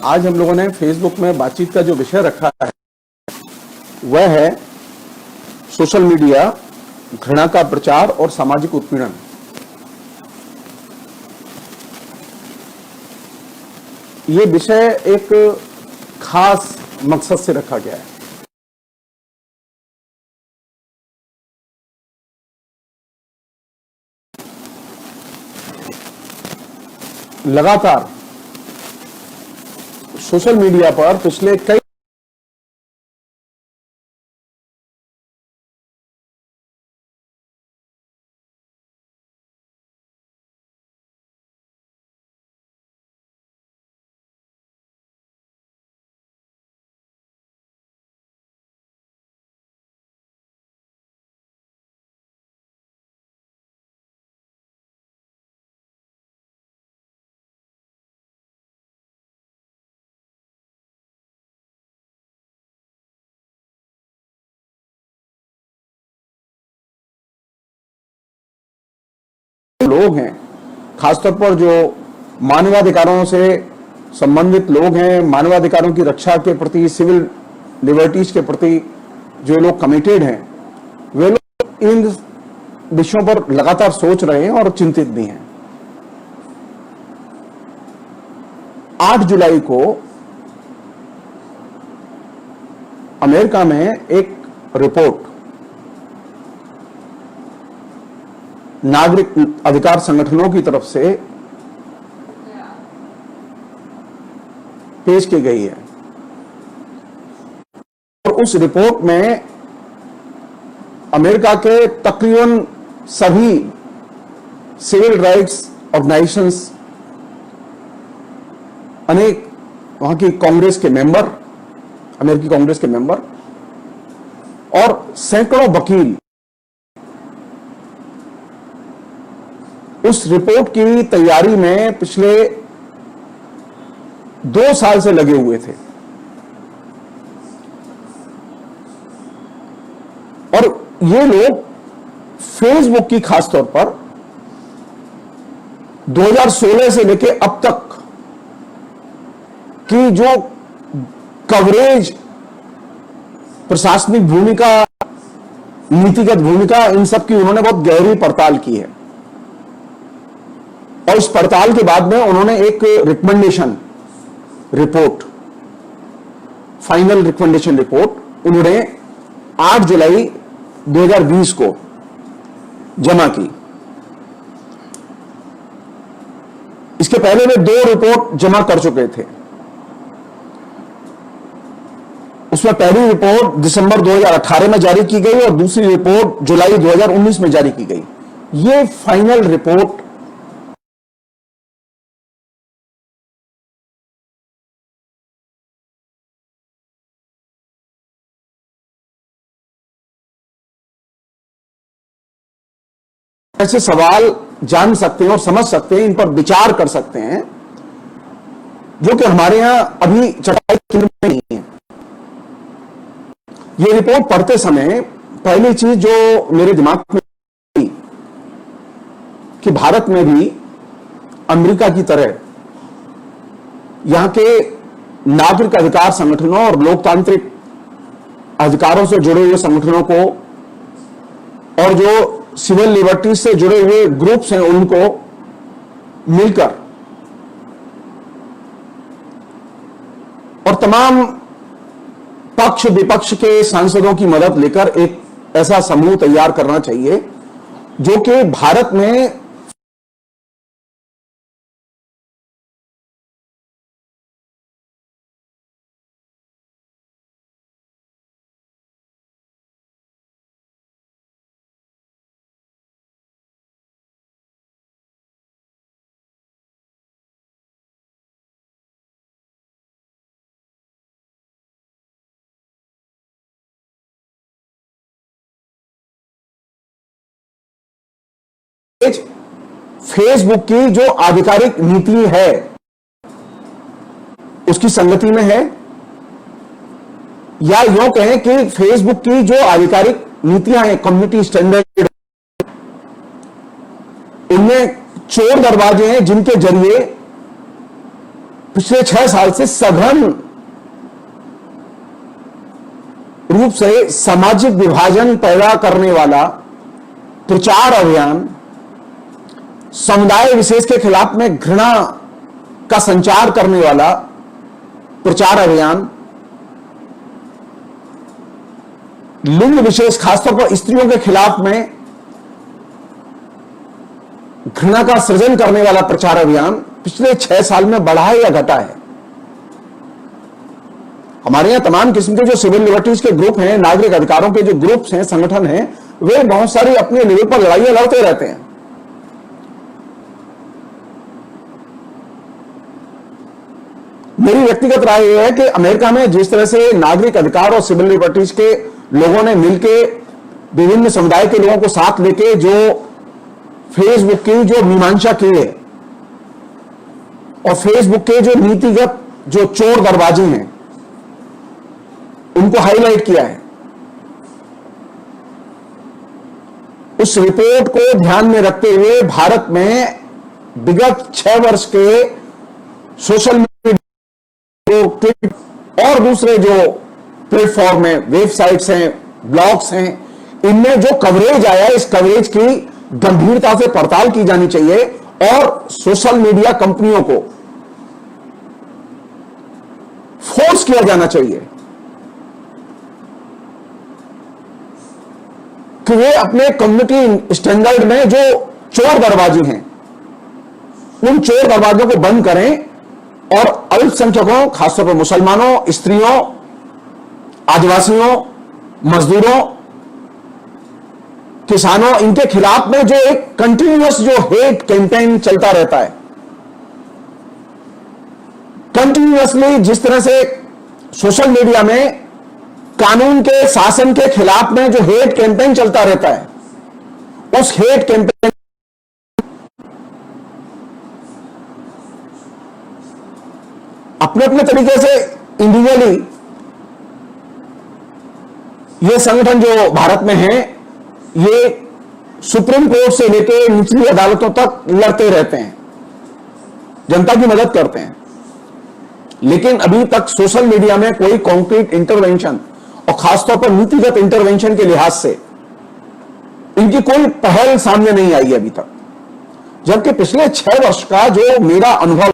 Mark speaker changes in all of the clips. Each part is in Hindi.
Speaker 1: आज हम लोगों ने फेसबुक में बातचीत का जो विषय रखा है वह है सोशल मीडिया, घृणा का प्रचार और सामाजिक उत्पीड़न। ये विषय एक खास मकसद से रखा गया है। लगातार सोशल मीडिया पर पिछले कई लोग हैं, खासतौर पर जो मानवाधिकारों से संबंधित लोग हैं, मानवाधिकारों की रक्षा के प्रति, सिविल लिबर्टीज के प्रति जो लोग कमिटेड हैं, वे लोग इन विषयों पर लगातार सोच रहे हैं और चिंतित भी हैं। 8 जुलाई को अमेरिका में एक रिपोर्ट नागरिक अधिकार संगठनों की तरफ से पेश की गई है और उस रिपोर्ट में अमेरिका के तकरीबन सभी सिविल राइट्स ऑर्गेनाइजेशंस, अनेक वहां की कांग्रेस के मेंबर, अमेरिकी कांग्रेस के मेंबर और सैकड़ों वकील उस रिपोर्ट की तैयारी में पिछले 2 साल से लगे हुए थे और ये लोग फेसबुक की खासतौर पर 2016 से लेके अब तक की जो कवरेज, प्रशासनिक भूमिका, नीतिगत भूमिका, इन सब की उन्होंने बहुत गहरी पड़ताल की है और इस पड़ताल के बाद में उन्होंने एक recommendation report, final recommendation report उन्होंने 8 जुलाई 2020 को जमा की। इसके पहले वे 2 रिपोर्ट जमा कर चुके थे। उसमें पहली रिपोर्ट दिसंबर 2018 में जारी की गई और दूसरी रिपोर्ट जुलाई 2019 में जारी की गई। ये फाइनल रिपोर्ट ऐसे सवाल जान सकते हैं और समझ सकते हैं, इन पर विचार कर सकते हैं, जो कि हमारे यहां अभी चर्चा के केंद्र में नहीं है। ये रिपोर्ट पढ़ते समय पहली चीज जो मेरे दिमाग में आई कि भारत में भी अमेरिका की तरह यहां के नागरिक अधिकार संगठनों और लोकतांत्रिक अधिकारों से जुड़े हुए संगठनों को और जो सिविल लिबर्टीज से जुड़े हुए ग्रुप्स हैं उनको मिलकर और तमाम पक्ष विपक्ष के सांसदों की मदद लेकर एक ऐसा समूह तैयार करना चाहिए जो कि भारत में फेसबुक की जो आधिकारिक नीति है उसकी संगति में है, या यूं कहें कि फेसबुक की जो आधिकारिक नीतियां हैं, कम्युनिटी स्टैंडर्ड, उनमें चोर दरवाजे हैं जिनके जरिए पिछले 6 साल से सघन रूप से सामाजिक विभाजन पैदा करने वाला प्रचार अभियान, समुदाय विशेष के खिलाफ में घृणा का संचार करने वाला प्रचार अभियान, लिंग विशेष खासतौर पर स्त्रियों के खिलाफ में घृणा का सृजन करने वाला प्रचार अभियान पिछले 6 साल में बढ़ा है या घटा है? हमारे यहां तमाम किस्म के जो सिविल लिबर्टीज के ग्रुप हैं, नागरिक अधिकारों के जो ग्रुप्स हैं, संगठन हैं, वे बहुत सारी अपने लेवल पर लड़ाइयां लड़ते रहते हैं। मेरी व्यक्तिगत राय यह है कि अमेरिका में जिस तरह से नागरिक अधिकार और सिविल लिबर्टीज के लोगों ने मिलकर विभिन्न समुदाय के लोगों को साथ लेके जो फेसबुक की जो मीमांसा की है और फेसबुक के जो नीतिगत जो चोर दरवाजे हैं उनको हाईलाइट किया है, उस रिपोर्ट को ध्यान में रखते हुए भारत में विगत 6 वर्ष के सोशल मीडिया, ट्विटर और दूसरे जो प्लेटफॉर्म हैं, वेबसाइट्स हैं, ब्लॉग्स हैं, इनमें जो कवरेज आया, इस कवरेज की गंभीरता से पड़ताल की जानी चाहिए और सोशल मीडिया कंपनियों को फोर्स किया जाना चाहिए कि वे अपने कम्युनिटी स्टैंडर्ड में जो चोर दरवाजे हैं, उन चोर दरवाजों को बंद करें और अल्पसंख्यकों, खासतौर पर मुसलमानों, स्त्रियों, आदिवासियों, मजदूरों, किसानों, इनके खिलाफ में जो एक कंटिन्यूअस जो हेट कैंपेन चलता रहता है, कंटिन्यूअसली जिस तरह से सोशल मीडिया में कानून के शासन के खिलाफ में जो हेट कैंपेन चलता रहता है, उस हेट कैंपेन अपने अपने तरीके से इंडिविजुअली ये संगठन जो भारत में है, ये सुप्रीम कोर्ट से लेकर निचली अदालतों तक लड़ते रहते हैं, जनता की मदद करते हैं, लेकिन अभी तक सोशल मीडिया में कोई कॉन्क्रीट इंटरवेंशन और खासतौर पर नीतिगत इंटरवेंशन के लिहाज से इनकी कोई पहल सामने नहीं आई है अभी तक। जबकि पिछले 6 वर्ष का जो मेरा अनुभव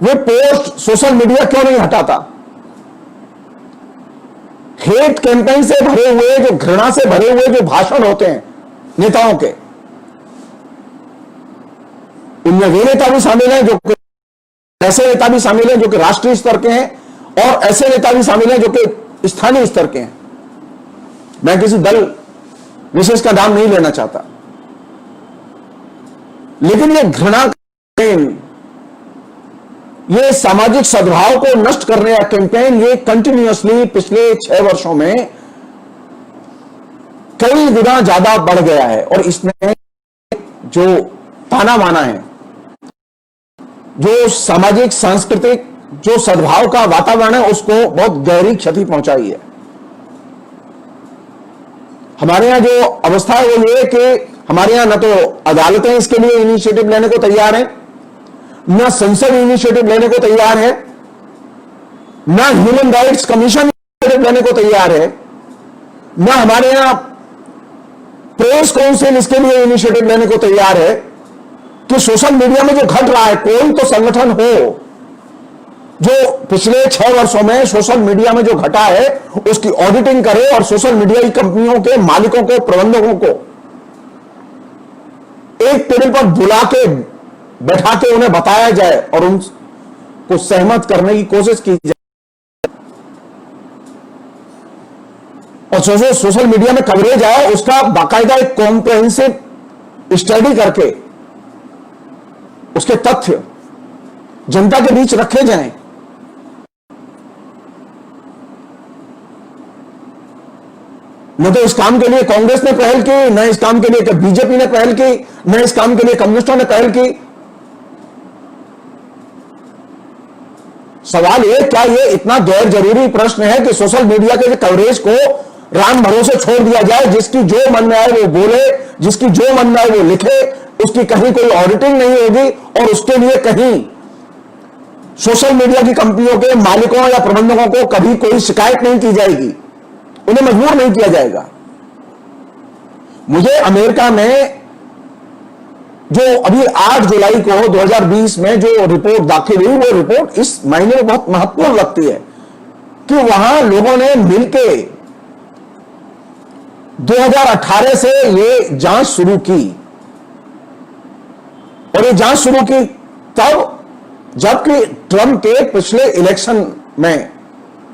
Speaker 1: वे पोस्ट सोशल मीडिया क्यों नहीं हटाता? हेट कैंपेन से भरे हुए, जो घृणा से भरे हुए जो भाषण होते हैं नेताओं के, उनमें वे नेता भी शामिल हैं जो ऐसे नेता भी शामिल हैं जो कि राष्ट्रीय स्तर के हैं और ऐसे नेता भी शामिल हैं जो कि स्थानीय स्तर के हैं। मैं किसी दल विशेष का नाम नहीं लेना चाहता, लेकिन ये घृणा कैंपेन, ये सामाजिक सद्भाव को नष्ट करने का कैंपेन, ये कंटिन्यूअसली पिछले 6 वर्षों में कई गुना ज्यादा बढ़ गया है और इसमें जो ताना माना है, जो सामाजिक सांस्कृतिक जो सद्भाव का वातावरण है, उसको बहुत गहरी क्षति पहुंचाई है। हमारे यहां जो अवस्था है वो ये कि हमारे यहां न तो अदालतें इसके लिए इनिशिएटिव लेने को तैयार है, न संसद इनिशिएटिव लेने को तैयार है, न ह्यूमन राइट्स कमीशन इनिशिएटिव लेने को तैयार है, न हमारे यहां प्रेस काउंसिल इसके लिए इनिशिएटिव लेने को तैयार है कि सोशल मीडिया में जो घट रहा है, कोई तो संगठन हो जो पिछले 6 वर्षों में सोशल मीडिया में जो घटा है उसकी ऑडिटिंग करे और सोशल मीडिया की कंपनियों के मालिकों को, प्रबंधकों को एक टेबल पर बुला के बैठा के उन्हें बताया जाए और उनको सहमत करने की कोशिश की जाए। और जो सोशल मीडिया में कवरेज आए उसका बाकायदा एक कॉम्प्रहेंसिव स्टडी करके उसके तथ्य जनता के बीच रखे जाएं। न तो इस काम के लिए कांग्रेस ने पहल की, न इस काम के लिए बीजेपी ने पहल की, न इस काम के लिए कम्युनिस्टों ने पहल की। सवाल ये, क्या ये इतना गैर जरूरी प्रश्न है कि सोशल मीडिया के कवरेज को राम भरोसे छोड़ दिया जाए, जिसकी जो मन में आए वो बोले, जिसकी जो मन में आए वो लिखे, उसकी कहीं कोई ऑडिटिंग नहीं होगी और उसके लिए कहीं सोशल मीडिया की कंपनियों के मालिकों या प्रबंधकों को कभी कोई शिकायत नहीं की जाएगी, उन्हें मजबूर नहीं किया जाएगा। मुझे अमेरिका में जो अभी 8 जुलाई को 2020 में जो रिपोर्ट दाखिल हुई, वो रिपोर्ट इस महीने में बहुत महत्वपूर्ण लगती है कि वहां लोगों ने मिलकर 2018 से ये जांच शुरू की और ये जांच शुरू की तब जबकि ट्रंप के पिछले इलेक्शन में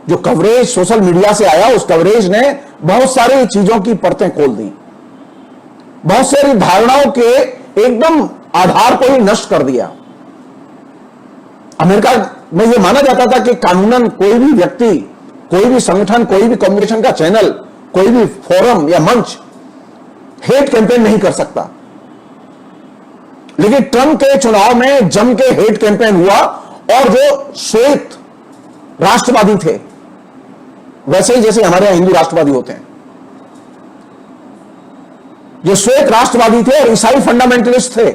Speaker 1: जो कवरेज सोशल मीडिया से आया, उस कवरेज ने बहुत सारी चीजों की परतें खोल दी, बहुत सारी धारणाओं के एकदम आधार को ही नष्ट कर दिया। अमेरिका में यह माना जाता था कि कानूनन कोई भी व्यक्ति, कोई भी संगठन, कोई भी कम्युनिकेशन का चैनल, कोई भी फोरम या मंच हेट कैंपेन नहीं कर सकता। लेकिन ट्रंप के चुनाव में जम के हेट कैंपेन हुआ और जो श्वेत राष्ट्रवादी थे, वैसे ही जैसे हमारे यहां हिंदू राष्ट्रवादी होते हैं, जो श्वेत राष्ट्रवादी थे और ईसाई फंडामेंटलिस्ट थे,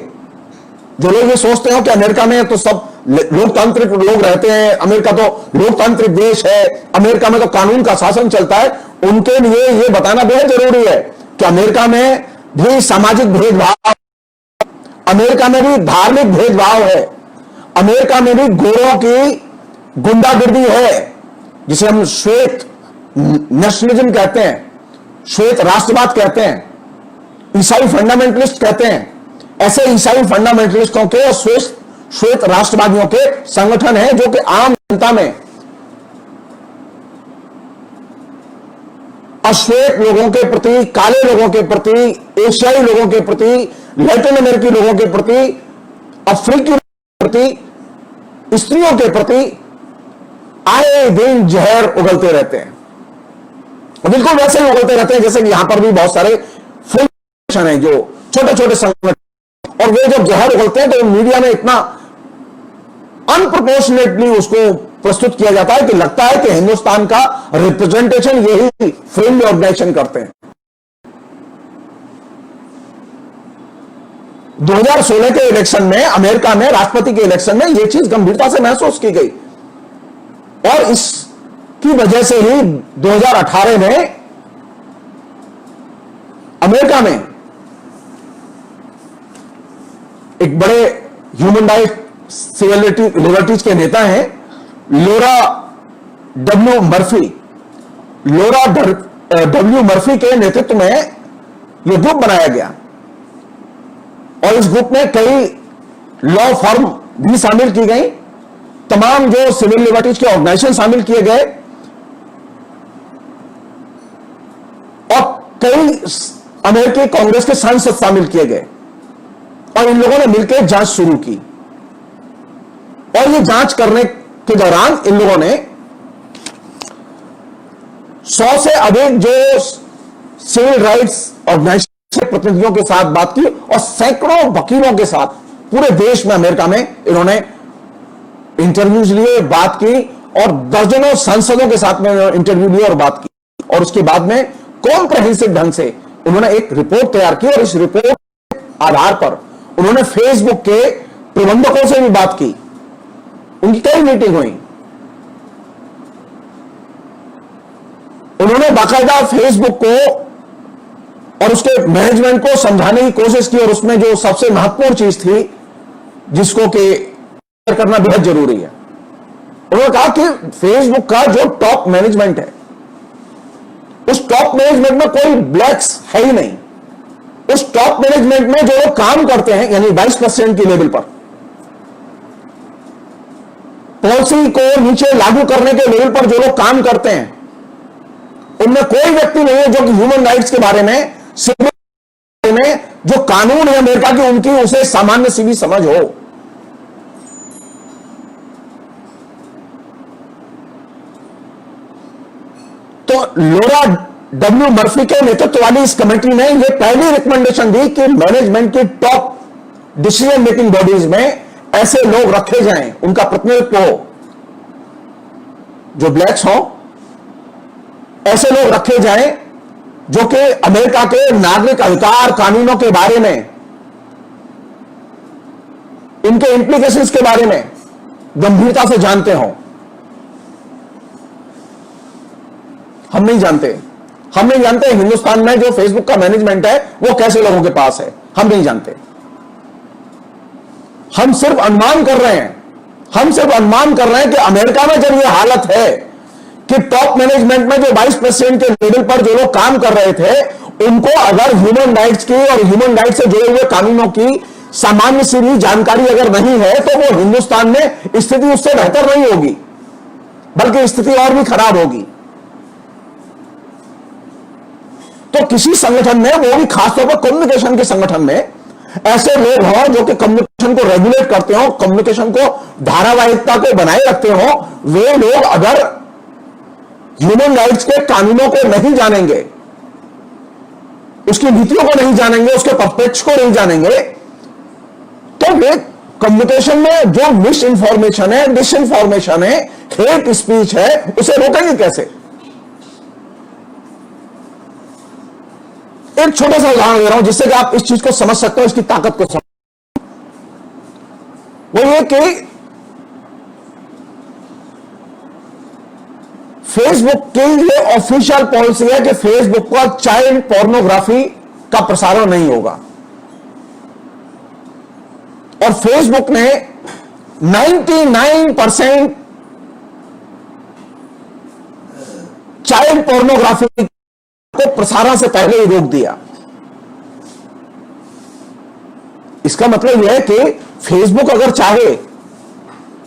Speaker 1: जो लोग ये सोचते हो कि अमेरिका में तो सब लोकतांत्रिक लोग रहते हैं, अमेरिका तो लोकतांत्रिक देश है, अमेरिका में तो कानून का शासन चलता है, उनके लिए यह बताना बेहद जरूरी है कि अमेरिका में भी सामाजिक भेदभाव, अमेरिका में भी धार्मिक भेदभाव है, अमेरिका में भी गोरों की गुंडागर्दी है, जिसे हम श्वेत नेशनलिज्म कहते हैं, श्वेत राष्ट्रवाद कहते हैं, ईसाई फंडामेंटलिस्ट कहते हैं। ऐसे ईसाई फंडामेंटलिस्टों के और श्वेत राष्ट्रवादियों के संगठन हैं जो कि आम जनता में अश्वेत लोगों के प्रति, काले लोगों के प्रति, एशियाई लोगों के प्रति, लैटिन अमेरिकी लोगों के प्रति, अफ्रीकी लोगों के प्रति, स्त्रियों के प्रति आए दिन जहर उगलते रहते हैं। बिल्कुल वैसे ही उगलते रहते हैं जैसे कि यहां पर भी बहुत सारे फुल है जो छोटे छोटे संगठन, और वे जब जहर उगलते हैं तो मीडिया में इतना अनप्रोपोर्शनेटली उसको प्रस्तुत किया जाता है कि लगता है कि हिंदुस्तान का रिप्रेजेंटेशन यही फ्रेंडली ऑर्गेनाइजेशन करते हैं। 2016 के इलेक्शन में, अमेरिका में राष्ट्रपति के इलेक्शन में यह चीज गंभीरता से महसूस की गई और इसकी वजह से ही 2018 में अमेरिका में एक बड़े ह्यूमन राइट सिविल लिबर्टीज के नेता हैं लोरा डब्ल्यू मर्फी के नेतृत्व में यह ग्रुप बनाया गया और इस ग्रुप में कई लॉ फर्म भी शामिल की गई, तमाम जो सिविल लिबर्टीज के ऑर्गेनाइजेशन शामिल किए गए और कई अमेरिकी कांग्रेस के सांसद शामिल किए गए और इन लोगों ने मिलकर जांच शुरू की। और ये जांच करने के दौरान इन लोगों ने 100 से अधिक जो सिविल राइट्स ऑर्गेनाइजेशन के प्रतिनिधियों के साथ बात की और सैकड़ों वकीलों के साथ पूरे देश में, अमेरिका में इन्होंने इंटरव्यूज लिए, बात की और दर्जनों सांसदों के साथ में इंटरव्यू लिए और बात की और उसके बाद में कॉम्प्रहेंसिव ढंग से उन्होंने एक रिपोर्ट तैयार की और इस रिपोर्ट के आधार पर उन्होंने फेसबुक के प्रबंधकों से भी बात की, उनकी कई मीटिंग हुई। उन्होंने बाकायदा फेसबुक को और उसके मैनेजमेंट को समझाने की कोशिश की और उसमें जो सबसे महत्वपूर्ण चीज थी जिसको कि करना बेहद जरूरी है, उन्होंने कहा कि फेसबुक का जो टॉप मैनेजमेंट है, उस टॉप मैनेजमेंट में कोई ब्लैक्स है ही नहीं। उस टॉप मैनेजमेंट में जो लोग काम करते हैं, यानी 22% की लेवल पर, पॉलिसी को नीचे लागू करने के लेवल पर जो लोग काम करते हैं, उनमें कोई व्यक्ति नहीं है जो कि ह्यूमन राइट्स के बारे में, सिविल में जो कानून है अमेरिका की, उनकी उसे सामान्य सी भी समझ हो। तो लोरा डब्ल्यू मर्फी के नेतृत्व वाली इस कमेटी ने यह पहली रिकमेंडेशन दी कि मैनेजमेंट की टॉप डिसीजन मेकिंग बॉडीज में ऐसे लोग रखे जाएं, उनका प्रतिनिधित्व हो, जो ब्लैक्स हो, ऐसे लोग रखे जाएं जो कि अमेरिका के नागरिक अधिकार कानूनों के बारे में, इनके इंप्लीकेशंस के बारे में गंभीरता से जानते हो। हम नहीं जानते हिंदुस्तान में जो फेसबुक का मैनेजमेंट है वो कैसे लोगों के पास है, हम नहीं जानते। हम सिर्फ अनुमान कर रहे हैं कि अमेरिका में जब यह हालत है कि टॉप मैनेजमेंट में जो 22% के लेवल पर जो लोग काम कर रहे थे, उनको अगर ह्यूमन राइट्स की और ह्यूमन राइट्स से जुड़े हुए कानूनों की सामान्य सी भी जानकारी अगर नहीं है, तो वो हिंदुस्तान में स्थिति उससे बेहतर नहीं होगी, बल्कि स्थिति और भी खराब होगी। तो किसी संगठन में, वो भी खासतौर पर कम्युनिकेशन के संगठन में, ऐसे लोग हों जो कि कम्युनिकेशन को रेगुलेट करते हो, कम्युनिकेशन को धारावाहिकता को बनाए रखते हो, वे लोग अगर ह्यूमन राइट्स के कानूनों को नहीं जानेंगे, उसकी नीतियों को नहीं जानेंगे, उसके पर्सपेक्ट्स को नहीं जानेंगे, तो वे कम्युनिकेशन में जो मिस इंफॉर्मेशन है, डिस इंफॉर्मेशन है, हेट स्पीच है, उसे रोकेंगे कैसे? एक छोटा सा उदाहरण दे रहा हूं जिससे कि आप इस चीज को समझ सकते हो, इसकी ताकत को समझ। वो ये कि फेसबुक की ये ऑफिशियल पॉलिसी है कि फेसबुक पर चाइल्ड पोर्नोग्राफी का प्रसारण नहीं होगा, और फेसबुक ने 99% चाइल्ड पोर्नोग्राफी को प्रसारण से पहले ही रोक दिया। इसका मतलब यह है कि फेसबुक अगर चाहे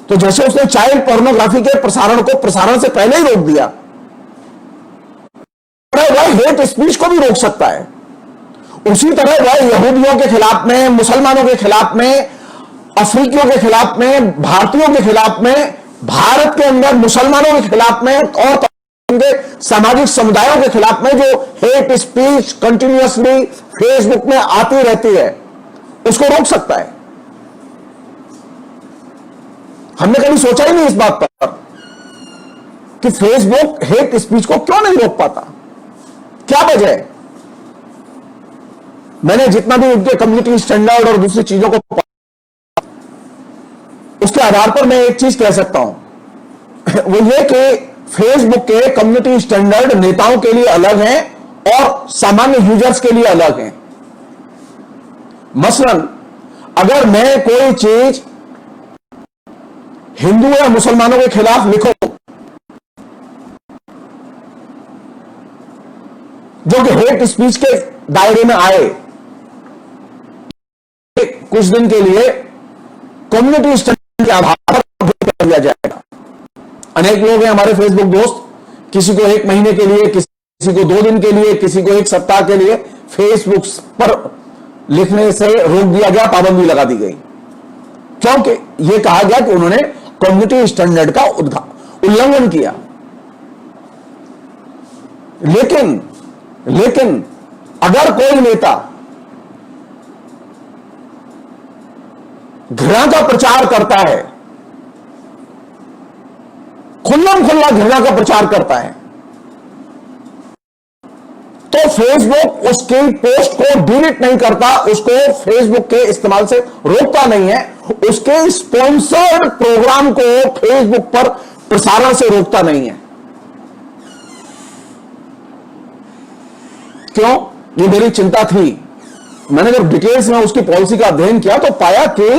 Speaker 1: तो जैसे उसने चाइल्ड पोर्नोग्राफी के प्रसारण को प्रसारण से पहले ही रोक दिया, वह हेट स्पीच को भी रोक सकता है। उसी तरह वह यहूदियों के खिलाफ में, मुसलमानों के खिलाफ में, अफ्रीकियों के खिलाफ में, भारतीयों के खिलाफ में, भारत के अंदर मुसलमानों के खिलाफ में और सामाजिक समुदायों के खिलाफ में जो हेट स्पीच कंटिन्यूअसली फेसबुक में आती रहती है, उसको रोक सकता है। हमने कभी सोचा ही नहीं इस बात पर कि फेसबुक हेट स्पीच को क्यों नहीं रोक पाता, क्या वजह है? मैंने जितना भी उनके कम्युनिटी स्टैंडर्ड और दूसरी चीजों को उसके आधार पर मैं एक चीज कह सकता हूं, वो ये कि फेसबुक के कम्युनिटी स्टैंडर्ड नेताओं के लिए अलग हैं और सामान्य यूजर्स के लिए अलग हैं। मसलन अगर मैं कोई चीज हिंदू या मुसलमानों के खिलाफ लिखूं जो कि हेट स्पीच के दायरे में आए, कुछ दिन के लिए कम्युनिटी स्टैंडर्ड के आधार पर कर दिया जाएगा। अनेक लोग हैं हमारे फेसबुक दोस्त, किसी को 1 महीने के लिए, किसी को 2 दिन के लिए, किसी को 1 सप्ताह के लिए फेसबुक पर लिखने से रोक दिया गया, पाबंदी लगा दी गई, क्योंकि यह कहा गया कि उन्होंने कम्युनिटी स्टैंडर्ड का उल्लंघन किया। लेकिन अगर कोई नेता घृणा का प्रचार करता है, खुल्ला घृणा का प्रचार करता है, तो फेसबुक उसकी पोस्ट को डिलीट नहीं करता, उसको फेसबुक के इस्तेमाल से रोकता नहीं है, उसके स्पॉन्सर्ड प्रोग्राम को फेसबुक पर प्रसारण से रोकता नहीं है। क्यों? ये मेरी चिंता थी। मैंने जब डिटेल्स में उसकी पॉलिसी का अध्ययन किया तो पाया कि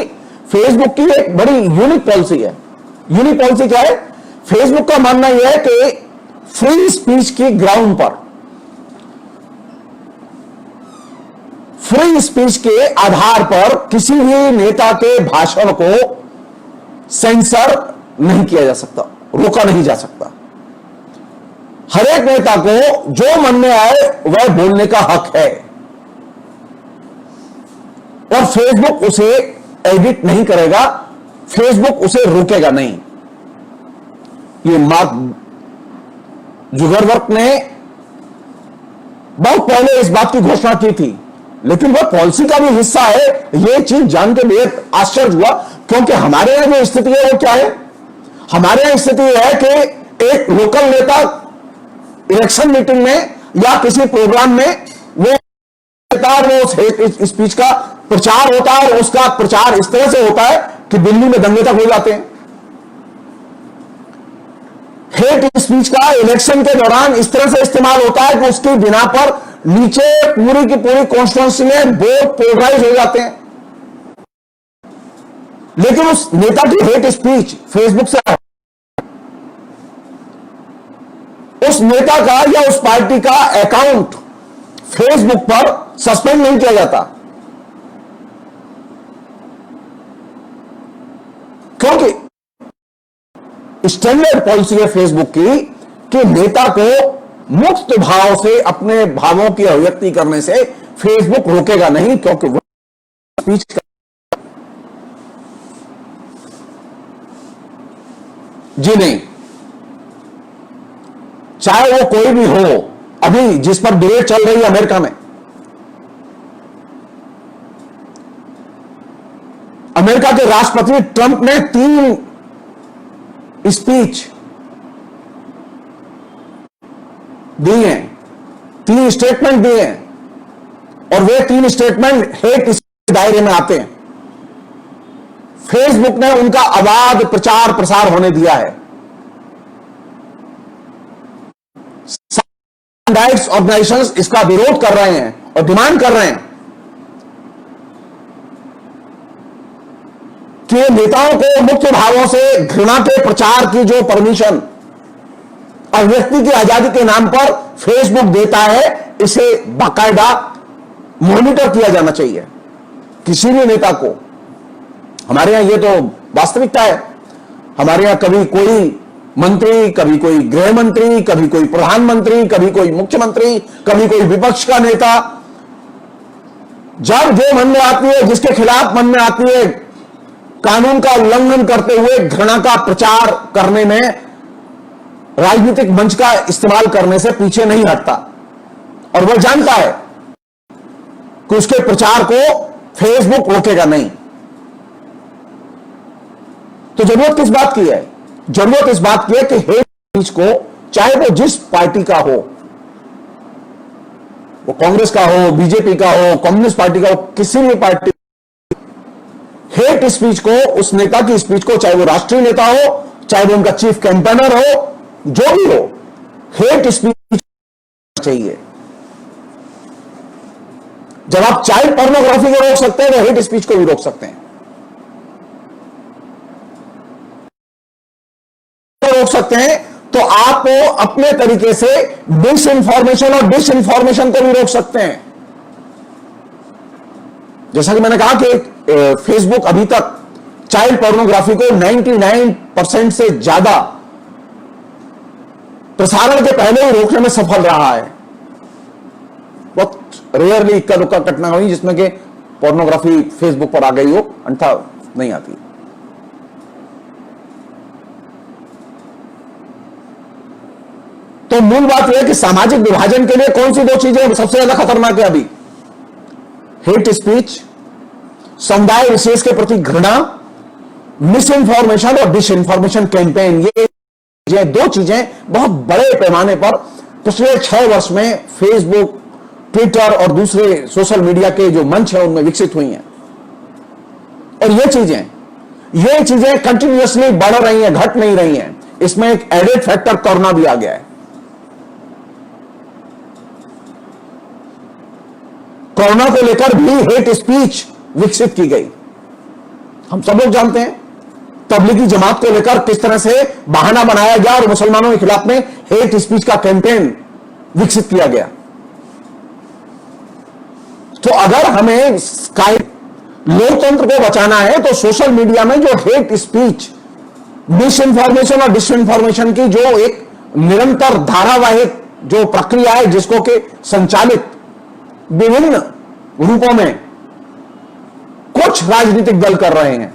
Speaker 1: फेसबुक की एक बड़ी यूनिक पॉलिसी है। यूनिक पॉलिसी क्या है? फेसबुक का मानना यह है कि फ्री स्पीच की ग्राउंड पर, फ्री स्पीच के आधार पर किसी भी नेता के भाषण को सेंसर नहीं किया जा सकता, रोका नहीं जा सकता। हर एक नेता को जो मन में आए वह बोलने का हक है और फेसबुक उसे एडिट नहीं करेगा, फेसबुक उसे रोकेगा नहीं। ये मार्क जुगरबर्ग ने बहुत पहले इस बात की घोषणा की थी, लेकिन वह पॉलिसी का भी हिस्सा है। यह चीज जान के बेहद आश्चर्य हुआ, क्योंकि हमारे यहां जो स्थिति है वो क्या है? हमारे यहां स्थिति है कि एक लोकल नेता इलेक्शन मीटिंग में या किसी प्रोग्राम में वो स्पीच का प्रचार होता है और उसका प्रचार इस तरह से होता है कि दिल्ली में दंगे तक हो जाते हैं। हेट स्पीच का इलेक्शन के दौरान इस तरह से इस्तेमाल होता है कि उसकी बिना पर नीचे पूरी की पूरी कॉन्स्टिट्यूंसी में वोट पोलराइज हो जाते हैं। लेकिन उस नेता की हेट स्पीच फेसबुक से, उस नेता का या उस पार्टी का अकाउंट फेसबुक पर सस्पेंड नहीं किया जाता, क्योंकि स्टैंडर्ड पॉलिसी है फेसबुक की कि नेता को मुक्त भाव से अपने भावों की अभिव्यक्ति करने से फेसबुक रोकेगा नहीं, क्योंकि वो स्पीच का जी नहीं, चाहे वो कोई भी हो। अभी जिस पर डिबेट चल रही है अमेरिका में, अमेरिका के राष्ट्रपति ट्रंप ने 3 स्पीच दी हैं, 3 स्टेटमेंट दिए हैं और वे 3 स्टेटमेंट हेट के दायरे में आते हैं। फेसबुक ने उनका अबाध प्रचार प्रसार होने दिया है। राइट्स ऑर्गेनाइजेशंस इसका विरोध कर रहे हैं और डिमांड कर रहे हैं कि नेताओं को मुख्य भावों से घृणा के प्रचार की जो परमिशन अभिव्यक्ति की आजादी के नाम पर फेसबुक देता है, इसे बाकायदा मॉनिटर किया जाना चाहिए किसी भी नेता को। हमारे यहां ये तो वास्तविकता है। हमारे यहां कभी कोई मंत्री, कभी कोई गृह मंत्री, कभी कोई प्रधानमंत्री, कभी कोई मुख्यमंत्री, कभी कोई विपक्ष का नेता, जब जो मन में आती है, जिसके खिलाफ मन में आती है, कानून का उल्लंघन करते हुए घृणा का प्रचार करने में, राजनीतिक मंच का इस्तेमाल करने से पीछे नहीं हटता और वह जानता है कि उसके प्रचार को फेसबुक रोकेगा नहीं। तो जरूरत किस बात की है? जरूरत इस बात की है कि हेट स्पीच को, चाहे वो जिस पार्टी का हो, वो कांग्रेस का हो, बीजेपी का हो, कम्युनिस्ट पार्टी का हो, किसी भी पार्टी, हेट स्पीच को, उस नेता की स्पीच को, चाहे वो राष्ट्रीय नेता हो, चाहे वो उनका चीफ कैंपेनर हो, जो भी हो, हेट स्पीच चाहिए। जब आप चाइल्ड पोर्नोग्राफी को रोक सकते हैं तो हेट स्पीच को भी रोक सकते हैं, रोक सकते हैं। तो आप अपने तरीके से डिस इंफॉर्मेशन और डिस इंफॉर्मेशन को भी रोक सकते हैं। जैसा कि मैंने कहा कि फेसबुक अभी तक चाइल्ड पोर्नोग्राफी को 99% से ज्यादा प्रसारण के पहले ही रोकने में सफल रहा है। बहुत रेयरली इक्का दुक्का घटना हुई जिसमें कि पोर्नोग्राफी फेसबुक पर आ गई हो, अन्यथा नहीं आती। तो मूल बात यह है कि सामाजिक विभाजन के लिए कौन सी 2 चीजें सबसे ज्यादा खतरनाक है अभी? हेट स्पीच, समुदाय विशेष के प्रति घृणा, मिस इंफॉर्मेशन और डिस इंफॉर्मेशन कैंपेन। ये 2 चीजें बहुत बड़े पैमाने पर पिछले 6 वर्ष में फेसबुक ट्विटर और दूसरे सोशल मीडिया के जो मंच है उनमें विकसित हुई हैं। और ये चीजें कंटिन्यूअसली बढ़ रही हैं, घट नहीं रही हैं। इसमें एक एडेड फैक्टर कोरोना भी आ गया है। कोरोना को लेकर भी हेट स्पीच विकसित की गई। हम सब लोग जानते हैं तबलीगी जमात को लेकर किस तरह से बहाना बनाया गया और मुसलमानों के खिलाफ में हेट स्पीच का कैंपेन विकसित किया गया। तो अगर हमें लोकतंत्र को बचाना है तो सोशल मीडिया में जो हेट स्पीच, मिस इंफॉर्मेशन और डिसइंफॉर्मेशन की जो एक निरंतर धारावाहिक जो प्रक्रिया है, जिसको के संचालित विभिन्न रूपों में कुछ राजनीतिक दल कर रहे हैं,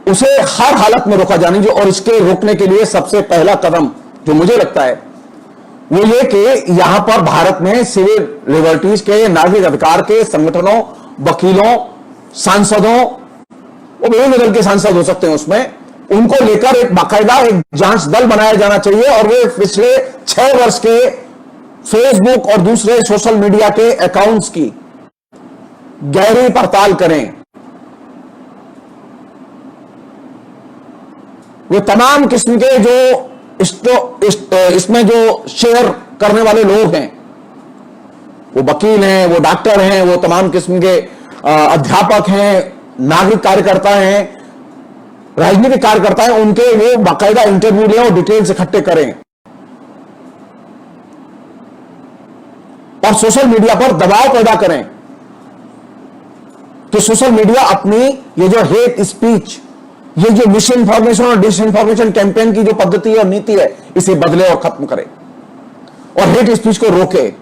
Speaker 1: उसे हर हालत में रोका जाना चाहिए। और इसके रोकने के लिए सबसे पहला कदम जो मुझे लगता है वो ये कि यहां पर भारत में सिविल लिबर्टीज के, नागरिक अधिकार के संगठनों, वकीलों, सांसदों, वो विभिन्न दल के सांसद हो सकते हैं, उसमें उनको लेकर एक बाकायदा एक जांच दल बनाया जाना चाहिए और वे पिछले 6 वर्ष के फेसबुक और दूसरे सोशल मीडिया के अकाउंट्स की गहरी पड़ताल करें। वे तमाम किस्म के जो इसमें जो शेयर करने वाले लोग हैं, वो वकील हैं, वो डॉक्टर हैं, वो तमाम किस्म के अध्यापक हैं, नागरिक कार्यकर्ता हैं, राजनीतिक कार्यकर्ता हैं, उनके वो बाकायदा इंटरव्यू लें और डिटेल्स इकट्ठे करें और सोशल मीडिया पर दबाव पैदा करें कि सोशल मीडिया अपनी ये जो हेट स्पीच, ये जो मिस इंफॉर्मेशन और डिसइंफॉर्मेशन कैंपेन की जो पद्धति और नीति है, इसे बदले और खत्म करे और हेट स्पीच को रोके,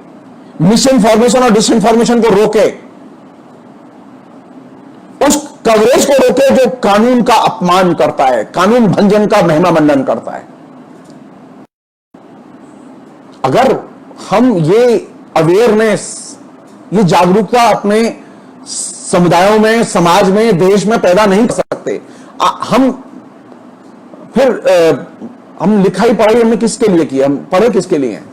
Speaker 1: मिस इंफॉर्मेशन और डिसइंफॉर्मेशन को रोके, उस कवरेज को रोके जो कानून का अपमान करता है, कानून भंजन का महिमा मंडन करता है। अगर हम ये अवेयरनेस, ये जागरूकता अपने समुदायों में, समाज में, देश में पैदा नहीं कर सकते, हम लिखाई पढ़ाई हमने किसके लिए की, हम पढ़े किसके लिए हैं?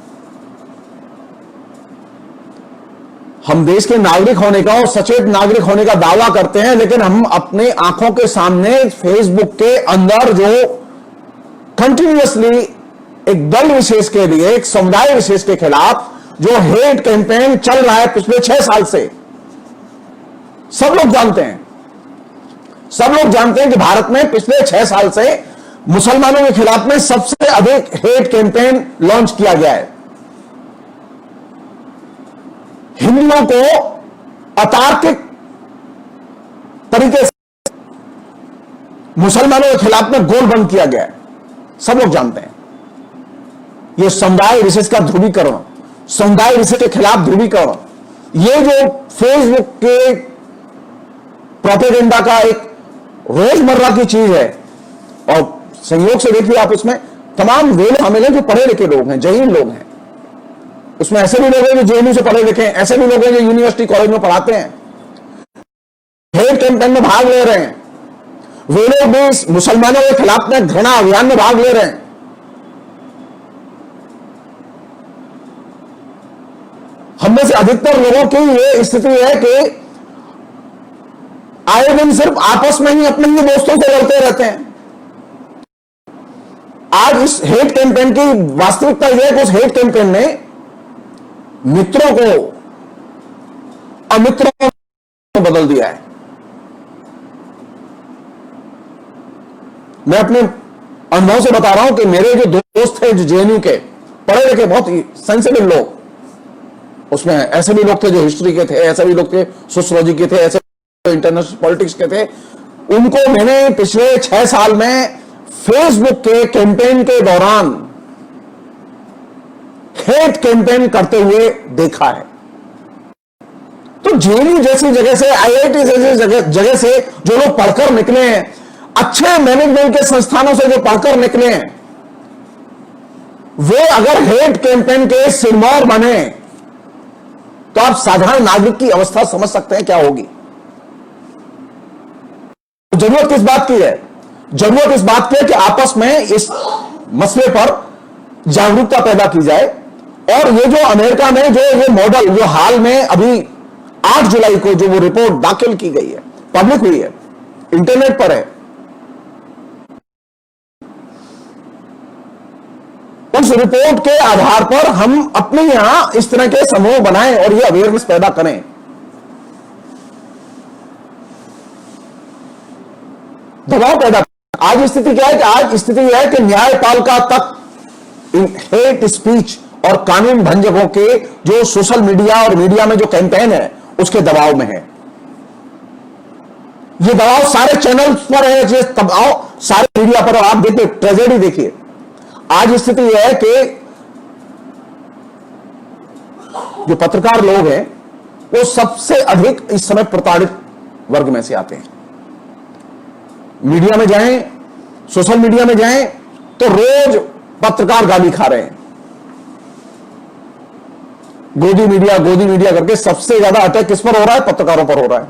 Speaker 1: हम देश के नागरिक होने का और सचेत नागरिक होने का दावा करते हैं, लेकिन हम अपने आंखों के सामने फेसबुक के अंदर जो कंटिन्यूअसली एक दल विशेष के लिए, एक समुदाय विशेष के खिलाफ जो हेट कैंपेन चल रहा है पिछले 6 साल से, सब लोग जानते हैं कि भारत में पिछले 6 साल से मुसलमानों के खिलाफ में सबसे अधिक हेट कैंपेन लॉन्च किया गया है। हिंदुओं को अतार्किक तरीके से मुसलमानों के खिलाफ में गोलबंद किया गया है, सब लोग जानते हैं। यह समुदाय विशेष का ध्रुवीकरण, समुदाय विशेष के खिलाफ ध्रुवीकरण, ये जो फेसबुक के प्रोपेगेंडा का एक रोजमर्रा की चीज है। और संयोग से देखिए आप, उसमें तमाम वे लोग शामिल हैं जो पढ़े लिखे लोग हैं, जहीन लोग हैं। उसमें ऐसे भी लोग हैं जो जेएनयू से पढ़े लिखे हैं, ऐसे भी लोग हैं जो यूनिवर्सिटी कॉलेज में पढ़ाते हैं, हेट कैंपेन में भाग ले रहे हैं। वे लोग भी मुसलमानों के खिलाफ में घृणा अभियान में भाग ले रहे हैं। हम में से अधिकतर लोगों की ये स्थिति है कि आए दिन सिर्फ आपस में ही अपने ही दोस्तों से लड़ते रहते हैं। आज इस हेट कैंपेन की वास्तविकता यह है कि उस हेट कैंपेन ने मित्रों को अमित्रों में बदल दिया है। मैं अपने अनुभव से बता रहा हूं कि मेरे जो दोस्त थे जो जेएनयू के पढ़े लिखे, बहुत ही सेंसिटिव लोग, उसमें ऐसे भी लोग थे जो हिस्ट्री के थे, ऐसे भी लोग थे सोशियोलॉजी के थे, ऐसे इंटरनेशनल पॉलिटिक्स के थे, उनको मैंने पिछले 6 साल में फेसबुक के कैंपेन के दौरान हेट कैंपेन करते हुए देखा है। तो जेएनयू जैसी जगह से, आईआईटी जैसी जगह से जो लोग पढ़कर निकले हैं, अच्छे मैनेजमेंट के संस्थानों से जो पढ़कर निकले हैं, वे अगर हेट कैंपेन के सिरमौर बने तो आप साधारण नागरिक की अवस्था समझ सकते हैं क्या होगी। जरूरत किस बात की है? जरूरत इस बात की है कि आपस में इस मसले पर जागरूकता पैदा की जाए। और ये जो अमेरिका में जो ये मॉडल जो हाल में अभी 8 जुलाई को जो वो रिपोर्ट दाखिल की गई है, पब्लिक हुई है, इंटरनेट पर है, उस रिपोर्ट के आधार पर हम अपने यहां इस तरह के समूह बनाएं और ये अवेयरनेस पैदा करें। दबाव पैदा। आज स्थिति क्या है कि आज स्थिति यह है कि न्यायपालिका तक इन हेट स्पीच और कानून भंजकों के जो सोशल मीडिया और मीडिया में जो कैंपेन है उसके दबाव में है। ये दबाव सारे चैनल्स पर है, ये दबाव सारे मीडिया पर। आप देखिए, ट्रेजेडी देखिए, आज स्थिति यह है कि जो पत्रकार लोग हैं वो सबसे अधिक इस समय प्रताड़ित वर्ग में से आते हैं। मीडिया में जाएं, सोशल मीडिया में जाएं तो रोज पत्रकार गाली खा रहे हैं। गोदी मीडिया करके सबसे ज्यादा अटैक किस पर हो रहा है? पत्रकारों पर हो रहा है।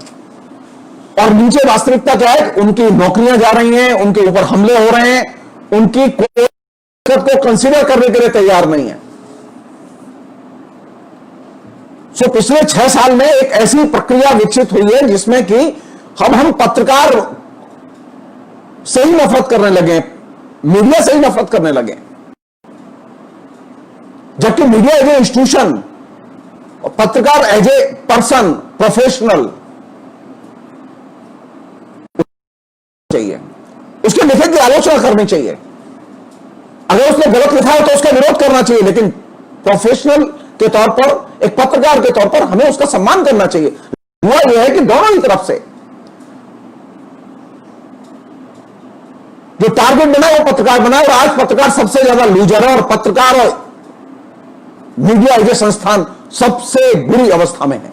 Speaker 1: और नीचे वास्तविकता क्या है? उनकी नौकरियां जा रही हैं, उनके ऊपर हमले हो रहे हैं, उनकी कोई को कंसीडर करने के लिए तैयार नहीं है। सो पिछले 6 साल में एक ऐसी प्रक्रिया विकसित हुई है जिसमें कि हम पत्रकार से ही नफरत करने लगे, मीडिया से ही नफरत करने लगे, जबकि मीडिया एज ए इंस्टीट्यूशन और पत्रकार एज ए पर्सन, प्रोफेशनल चाहिए, उसके लिखे की आलोचना करनी चाहिए। अगर उसने गलत लिखा है तो उसका विरोध करना चाहिए, लेकिन प्रोफेशनल के तौर पर, एक पत्रकार के तौर पर हमें उसका सम्मान करना चाहिए। हुआ यह है कि दोनों ही तरफ से जो टारगेट बना वो पत्रकार बना, और आज पत्रकार सबसे ज्यादा लूजर है और पत्रकार और मीडिया एज ए संस्थान सबसे बुरी अवस्था में है।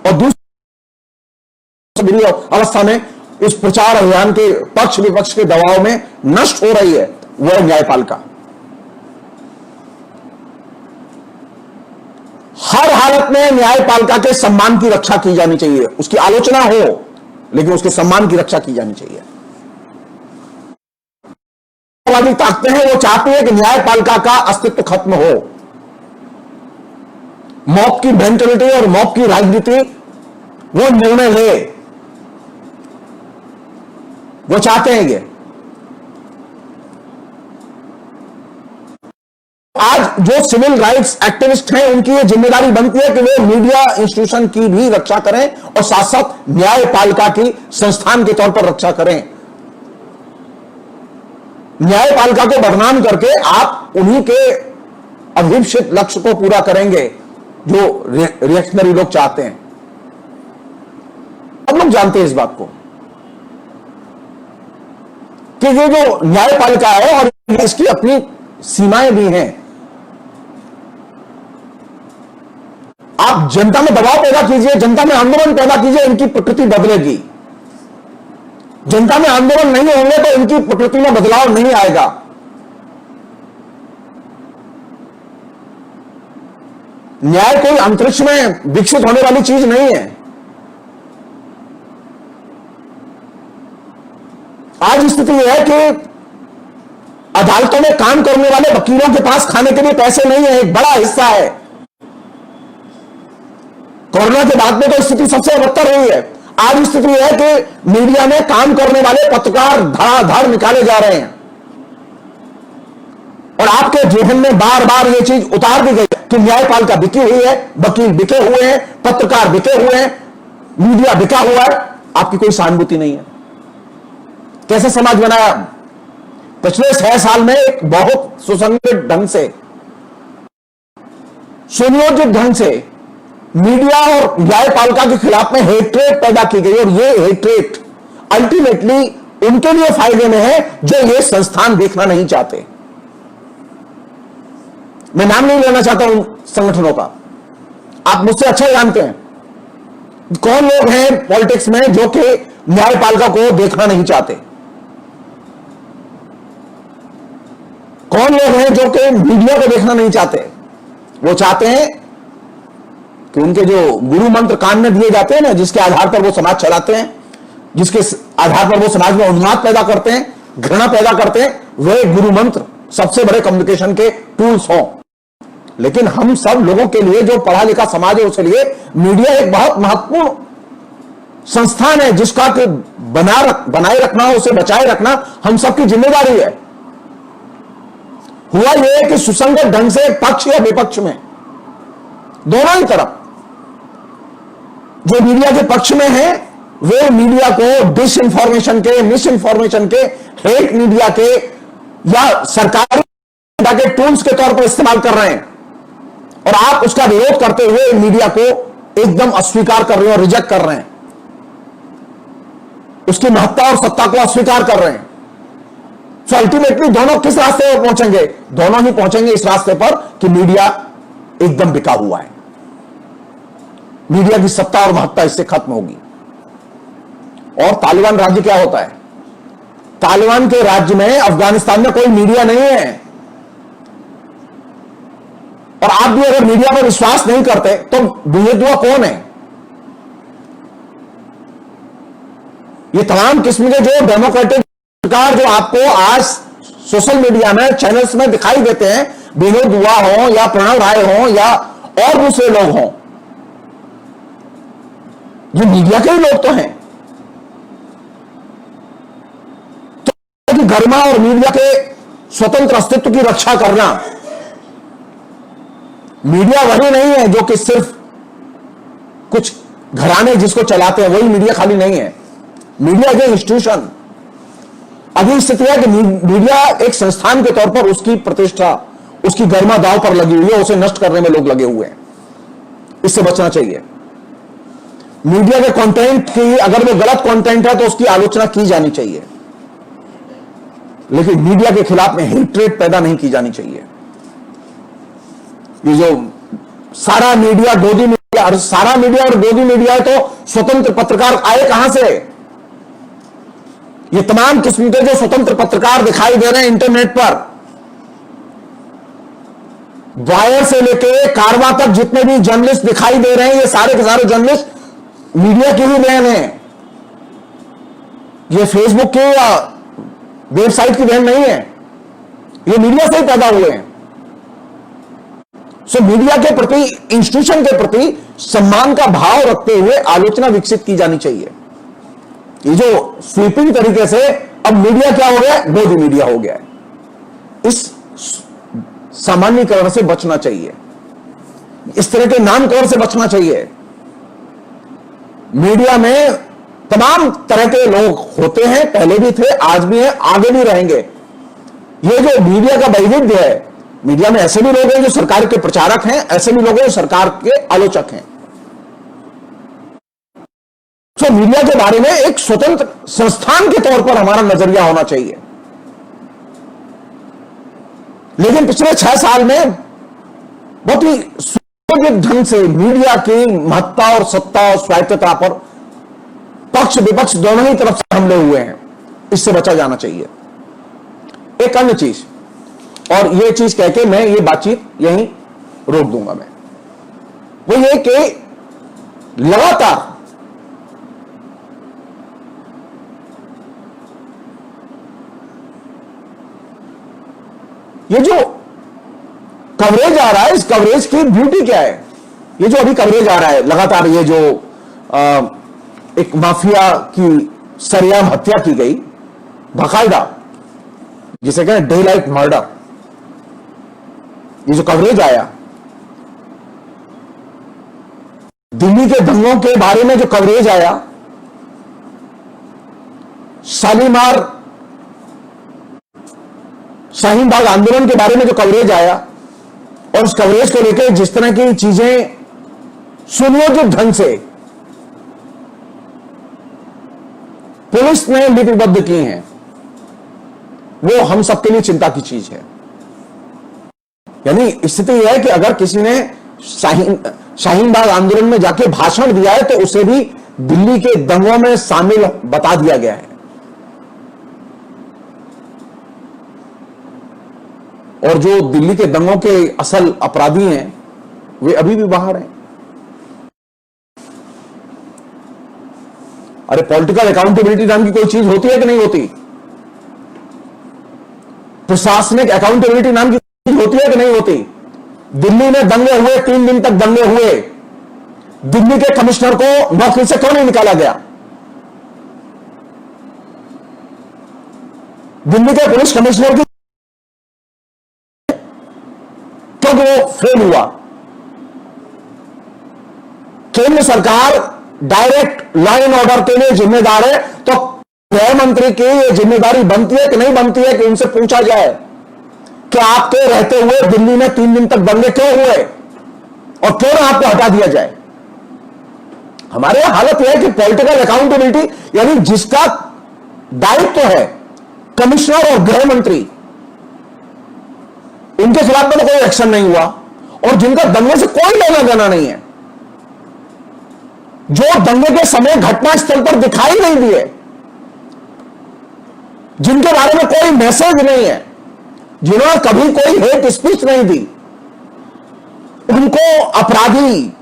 Speaker 1: और दूसरी बुरी अवस्था में इस प्रचार अभियान के पक्ष विपक्ष के दबाव में नष्ट हो रही है वह न्यायपालिका। हर हालत में न्यायपालिका के सम्मान की रक्षा की जानी चाहिए। उसकी आलोचना हो लेकिन उसके सम्मान की रक्षा की जानी चाहिए। वादी ताकतें हैं, वो चाहती है कि न्यायपालिका का अस्तित्व खत्म हो। मॉब की मेंटलिटी और मॉब की राजनीति वो निर्णय ले, वो चाहते हैं ये। आज जो सिविल राइट्स एक्टिविस्ट हैं उनकी ये जिम्मेदारी बनती है कि वे मीडिया इंस्टीट्यूशन की भी रक्षा करें और साथ साथ न्यायपालिका की संस्थान के तौर पर रक्षा करें। न्यायपालिका को बदनाम करके आप उन्हीं के अभिप्सित लक्ष्य को पूरा करेंगे जो रिएक्शनरी लोग चाहते हैं। हम लोग जानते हैं इस बात को कि ये जो न्यायपालिका है और इसकी अपनी सीमाएं भी हैं। आप जनता में दबाव पैदा कीजिए, जनता में आंदोलन पैदा कीजिए, इनकी प्रकृति बदलेगी। जनता में आंदोलन नहीं होंगे तो इनकी प्रकृति में बदलाव नहीं आएगा। न्याय कोई अंतरिक्ष में विकसित होने वाली चीज नहीं है। आज स्थिति यह है कि अदालतों में काम करने वाले वकीलों के पास खाने के लिए पैसे नहीं है, एक बड़ा हिस्सा है। कोरोना के बाद में तो स्थिति सबसे बदतर हुई है। आज स्थिति यह है कि मीडिया में काम करने वाले पत्रकार धड़ाधड़ निकाले जा रहे हैं और आपके जेहन में बार बार यह चीज उतार दी गई कि न्यायपालिका बिकी हुई है, वकील बिके हुए हैं, पत्रकार बिके हुए हैं, मीडिया बिका हुआ है। आपकी कोई सहानुभूति नहीं है। कैसे समाज बनाया? पिछले 6 साल में एक बहुत सुसंगठित ढंग से, सुनियोजित ढंग से मीडिया और न्यायपालिका के खिलाफ में हेट्रेट पैदा की गई और ये हेट्रेट अल्टीमेटली उनके लिए फायदे में है जो ये संस्थान देखना नहीं चाहते। मैं नाम नहीं लेना चाहता उन संगठनों का, आप मुझसे अच्छा जानते हैं कौन लोग हैं पॉलिटिक्स में जो कि न्यायपालिका को देखना नहीं चाहते, कौन लोग हैं जो कि मीडिया को देखना नहीं चाहते। वो चाहते हैं कि उनके जो गुरु मंत्र कान में दिए जाते हैं ना, जिसके आधार पर वो समाज चलाते हैं, जिसके आधार पर वो समाज में उन्माद पैदा करते हैं, घृणा पैदा करते हैं, वह गुरु मंत्र सबसे बड़े कम्युनिकेशन के टूल्स हों, लेकिन हम सब लोगों के लिए, जो पढ़ा लिखा समाज है, उसके लिए मीडिया एक बहुत महत्वपूर्ण संस्थान है, जिसका बनाए रखना, उसे बचाए रखना हम सबकी जिम्मेदारी है। हुआ यह है कि सुसंगत ढंग से पक्ष या विपक्ष में, दोनों ही तरफ जो मीडिया के पक्ष में है, वे मीडिया को डिस इंफॉर्मेशन के, मिस इंफॉर्मेशन के, हेट मीडिया के या सरकारी के टूल्स के तौर पर इस्तेमाल कर रहे हैं, और आप उसका विरोध करते हुए मीडिया को एकदम अस्वीकार कर रहे हैं और रिजेक्ट कर रहे हैं, उसकी महत्ता और सत्ता को अस्वीकार कर रहे हैं। तो अल्टीमेटली दोनों किस रास्ते पर पहुंचेंगे? दोनों ही पहुंचेंगे इस रास्ते पर कि मीडिया एकदम बिका हुआ है, मीडिया की सत्ता और महत्ता इससे खत्म होगी। और तालिबान राज्य क्या होता है? तालिबान के राज्य में, अफगानिस्तान में कोई मीडिया नहीं है। और आप भी अगर मीडिया पर विश्वास नहीं करते तो बेहदुआ कौन है? ये तमाम किस्म के जो डेमोक्रेटिक सरकार जो आपको आज सोशल मीडिया में, चैनल्स में दिखाई देते हैं, विनोद दुआ हो या प्रणव राय हो या और दूसरे लोग हों, ये मीडिया के ही लोग तो हैं। तो गरिमा और मीडिया के स्वतंत्र अस्तित्व की रक्षा करना, मीडिया वही नहीं है जो कि सिर्फ कुछ घराने जिसको चलाते हैं, वही मीडिया खाली नहीं है। मीडिया के इंस्टीट्यूशन, अभी स्थिति है कि मीडिया एक संस्थान के तौर पर उसकी प्रतिष्ठा, उसकी गरिमा दांव पर लगी हुई है, उसे नष्ट करने में लोग लगे हुए हैं। इससे बचना चाहिए। मीडिया के कंटेंट की, अगर वो गलत कंटेंट है तो उसकी आलोचना की जानी चाहिए, लेकिन मीडिया के खिलाफ में हेट्रेट पैदा नहीं की जानी चाहिए। ये जो सारा मीडिया गोदी मीडिया, सारा मीडिया और गोदी मीडिया है, तो स्वतंत्र पत्रकार आए कहां से? ये तमाम किस्म के जो स्वतंत्र पत्रकार दिखाई दे रहे हैं इंटरनेट पर, वायर से लेके कारवा तक जितने भी जर्नलिस्ट दिखाई दे रहे हैं, ये सारे के सारे जर्नलिस्ट मीडिया की ही देन है। ये फेसबुक की या वेबसाइट की देन नहीं है, ये मीडिया से ही पैदा हुए हैं। सो मीडिया के प्रति, इंस्टीट्यूशन के प्रति सम्मान का भाव रखते हुए आलोचना विकसित की जानी चाहिए। ये जो स्वीपिंग तरीके से अब मीडिया क्या हो गया? गोदी मीडिया हो गया है। इस सामान्यीकरण से बचना चाहिए, इस तरह के नामकरण से बचना चाहिए। मीडिया में तमाम तरह के लोग होते हैं, पहले भी थे, आज भी हैं, आगे भी रहेंगे। ये जो मीडिया का वैविध्य है, मीडिया में ऐसे भी लोग हैं जो सरकार के प्रचारक हैं, ऐसे भी लोग हैं जो सरकार के आलोचक हैं। तो मीडिया के बारे में एक स्वतंत्र संस्थान के तौर पर हमारा नजरिया होना चाहिए। लेकिन पिछले 6 साल में बहुत ही सुव्यवस्थित ढंग से मीडिया की महत्ता और सत्ता और स्वायत्तता पर पक्ष विपक्ष दोनों ही तरफ से हमले हुए हैं। इससे बचा जाना चाहिए। एक अन्य चीज, और यह चीज कह के मैं ये बातचीत यहीं रोक दूंगा, मैं वो ये कि लगातार ये जो कवरेज आ रहा है, इस कवरेज की ब्यूटी क्या है? ये जो अभी कवरेज आ रहा है लगातार, ये जो एक माफिया की सरेआम हत्या की गई, बाकायदा जिसे कहें डे लाइट मर्डर, ये जो कवरेज आया, दिल्ली के दंगों के बारे में जो कवरेज आया, शालीमार शाहीन बाग आंदोलन के बारे में जो कवरेज आया, और उस कवरेज को लेकर जिस तरह की चीजें सुनियोजित ढंग से पुलिस ने लिपिबद्ध की हैं, वो हम सबके लिए चिंता की चीज है। यानी स्थिति यह है कि अगर किसी ने शाहीन बाग आंदोलन में जाके भाषण दिया है तो उसे भी दिल्ली के दंगों में शामिल बता दिया गया है, और जो दिल्ली के दंगों के असल अपराधी हैं वे अभी भी बाहर हैं। अरे पॉलिटिकल अकाउंटेबिलिटी नाम की कोई चीज होती है कि नहीं होती? प्रशासनिक अकाउंटेबिलिटी नाम की चीज होती है कि नहीं होती? दिल्ली में दंगे हुए, 3 दिन तक दंगे हुए, दिल्ली के कमिश्नर को नौकरी से क्यों नहीं निकाला गया? दिल्ली के पुलिस कमिश्नर की क्योंकि वो फेल हुआ। केंद्र सरकार डायरेक्ट लॉ एंड ऑर्डर के लिए जिम्मेदार है, तो गृह मंत्री की यह जिम्मेदारी बनती है कि नहीं बनती है कि उनसे पूछा जाए कि आपके रहते हुए दिल्ली में 3 दिन तक दंगे क्यों हुए और क्यों ना आपको हटा दिया जाए। हमारे यहां हालत यह है कि पॉलिटिकल अकाउंटेबिलिटी, यानी जिसका दायित्व है कमिश्नर और गृह मंत्री, उनके खिलाफ में कोई एक्शन नहीं हुआ, और जिनका दंगे से कोई लेना देना नहीं है, जो दंगे के समय घटनास्थल पर दिखाई नहीं दिए, जिनके बारे में कोई मैसेज नहीं है, जिन्होंने कभी कोई हेट स्पीच नहीं दी, उनको अपराधी,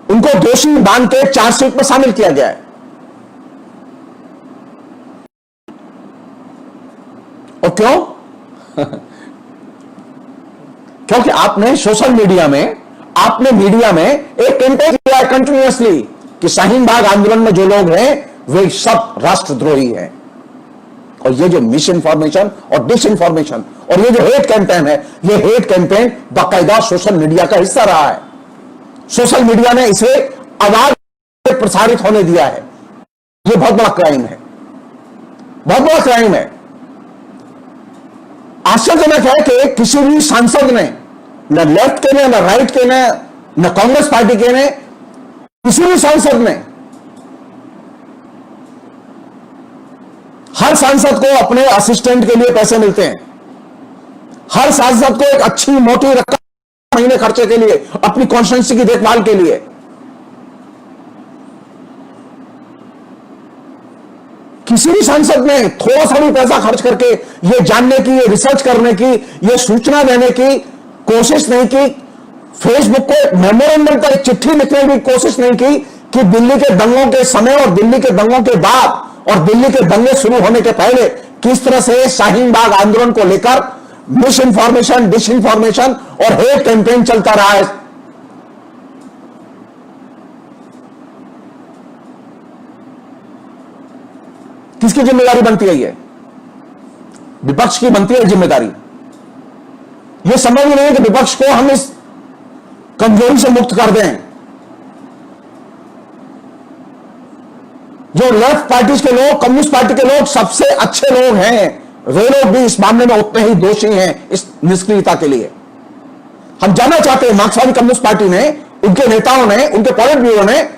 Speaker 1: उनको दोषी मान के चार्जशीट में शामिल किया गया है। और क्यों? क्योंकि आपने सोशल मीडिया में, आपने मीडिया में एक कैंपेन किया है कंटिन्यूअसली कि शाहीन बाग आंदोलन में जो लोग हैं वे सब राष्ट्रद्रोही हैं। और ये जो मिस इंफॉर्मेशन और डिस इंफॉर्मेशन और ये जो हेट कैंपेन है, ये हेट कैंपेन बाकायदा सोशल मीडिया का हिस्सा रहा है। सोशल मीडिया ने इसे आवाज प्रसारित होने दिया है। ये बहुत बड़ा क्राइम है, बहुत बड़ा क्राइम है। आश्चर्यजनक है कि किसी भी सांसद ने, न लेफ्ट के ने, न राइट के ने, न कांग्रेस पार्टी के ने, किसी भी सांसद ने, हर सांसद को अपने असिस्टेंट के लिए पैसे मिलते हैं, हर सांसद को एक अच्छी मोटी रकम महीने खर्चे के लिए, अपनी कॉन्स्टिट्यूंसी की देखभाल के लिए। किसी भी सांसद ने थोड़ा सा भी पैसा खर्च करके ये जानने की, ये रिसर्च करने की, ये सूचना देने की कोशिश नहीं की, फेसबुक को एक मेमोरेंडम का एक चिट्ठी लिखने की कोशिश नहीं की कि दिल्ली के दंगों के समय और दिल्ली के दंगों के बाद और दिल्ली के दंगे शुरू होने के पहले किस तरह से शाहीन बाग आंदोलन को लेकर मिस इंफॉर्मेशन, डिस इंफॉर्मेशन और हेट कैंपेन चलता रहा है। किसकी जिम्मेदारी बनती है? ये विपक्ष की बनती है जिम्मेदारी। यह संभव ही नहीं है कि विपक्ष को हम इस कमजोरी से मुक्त कर दें। जो लेफ्ट पार्टीज के लोग, कम्युनिस्ट पार्टी के लोग सबसे अच्छे लोग हैं, वे लोग भी इस मामले में उतने ही दोषी हैं इस निष्क्रियता के लिए। हम जानना चाहते हैं मार्क्सवादी कम्युनिस्ट पार्टी ने, उनके नेताओं ने, उनके पॉलिट ब्यूरो ने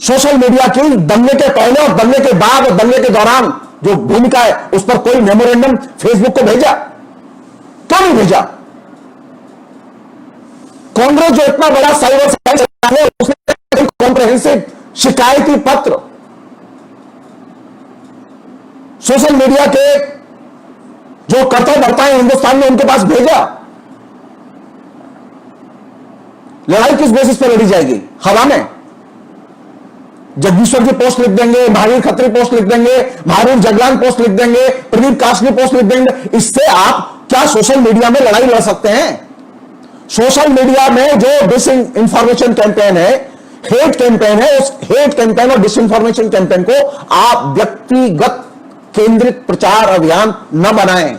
Speaker 1: सोशल मीडिया की दंगे के पहले और दंगे के बाद और दंगे के दौरान जो भूमिका है उस पर कोई मेमोरेंडम फेसबुक को भेजा? क्यों नहीं भेजा? कांग्रेस जो इतना बड़ा साइबर सेल है, उसने कॉम्प्रहेंसिव शिकायती पत्र सोशल मीडिया के जो कर्तव्यकर्ता हैं हिंदुस्तान में उनके पास भेजा। लड़ाई किस बेसिस पर लड़ी जाएगी? हवा में। जगदीश्वर जी पोस्ट लिख देंगे, महावीर खत्री पोस्ट लिख देंगे, महावीर जगलान पोस्ट लिख देंगे, प्रदीप काशनी पोस्ट लिख देंगे। इससे आप क्या सोशल मीडिया में लड़ाई लड़ सकते हैं? सोशल मीडिया में जो डिस इंफॉर्मेशन कैंपेन है, हेट कैंपेन है, उस हेट कैंपेन और डिस इंफॉर्मेशन कैंपेन को आप व्यक्तिगत केंद्रित प्रचार अभियान न बनाएं।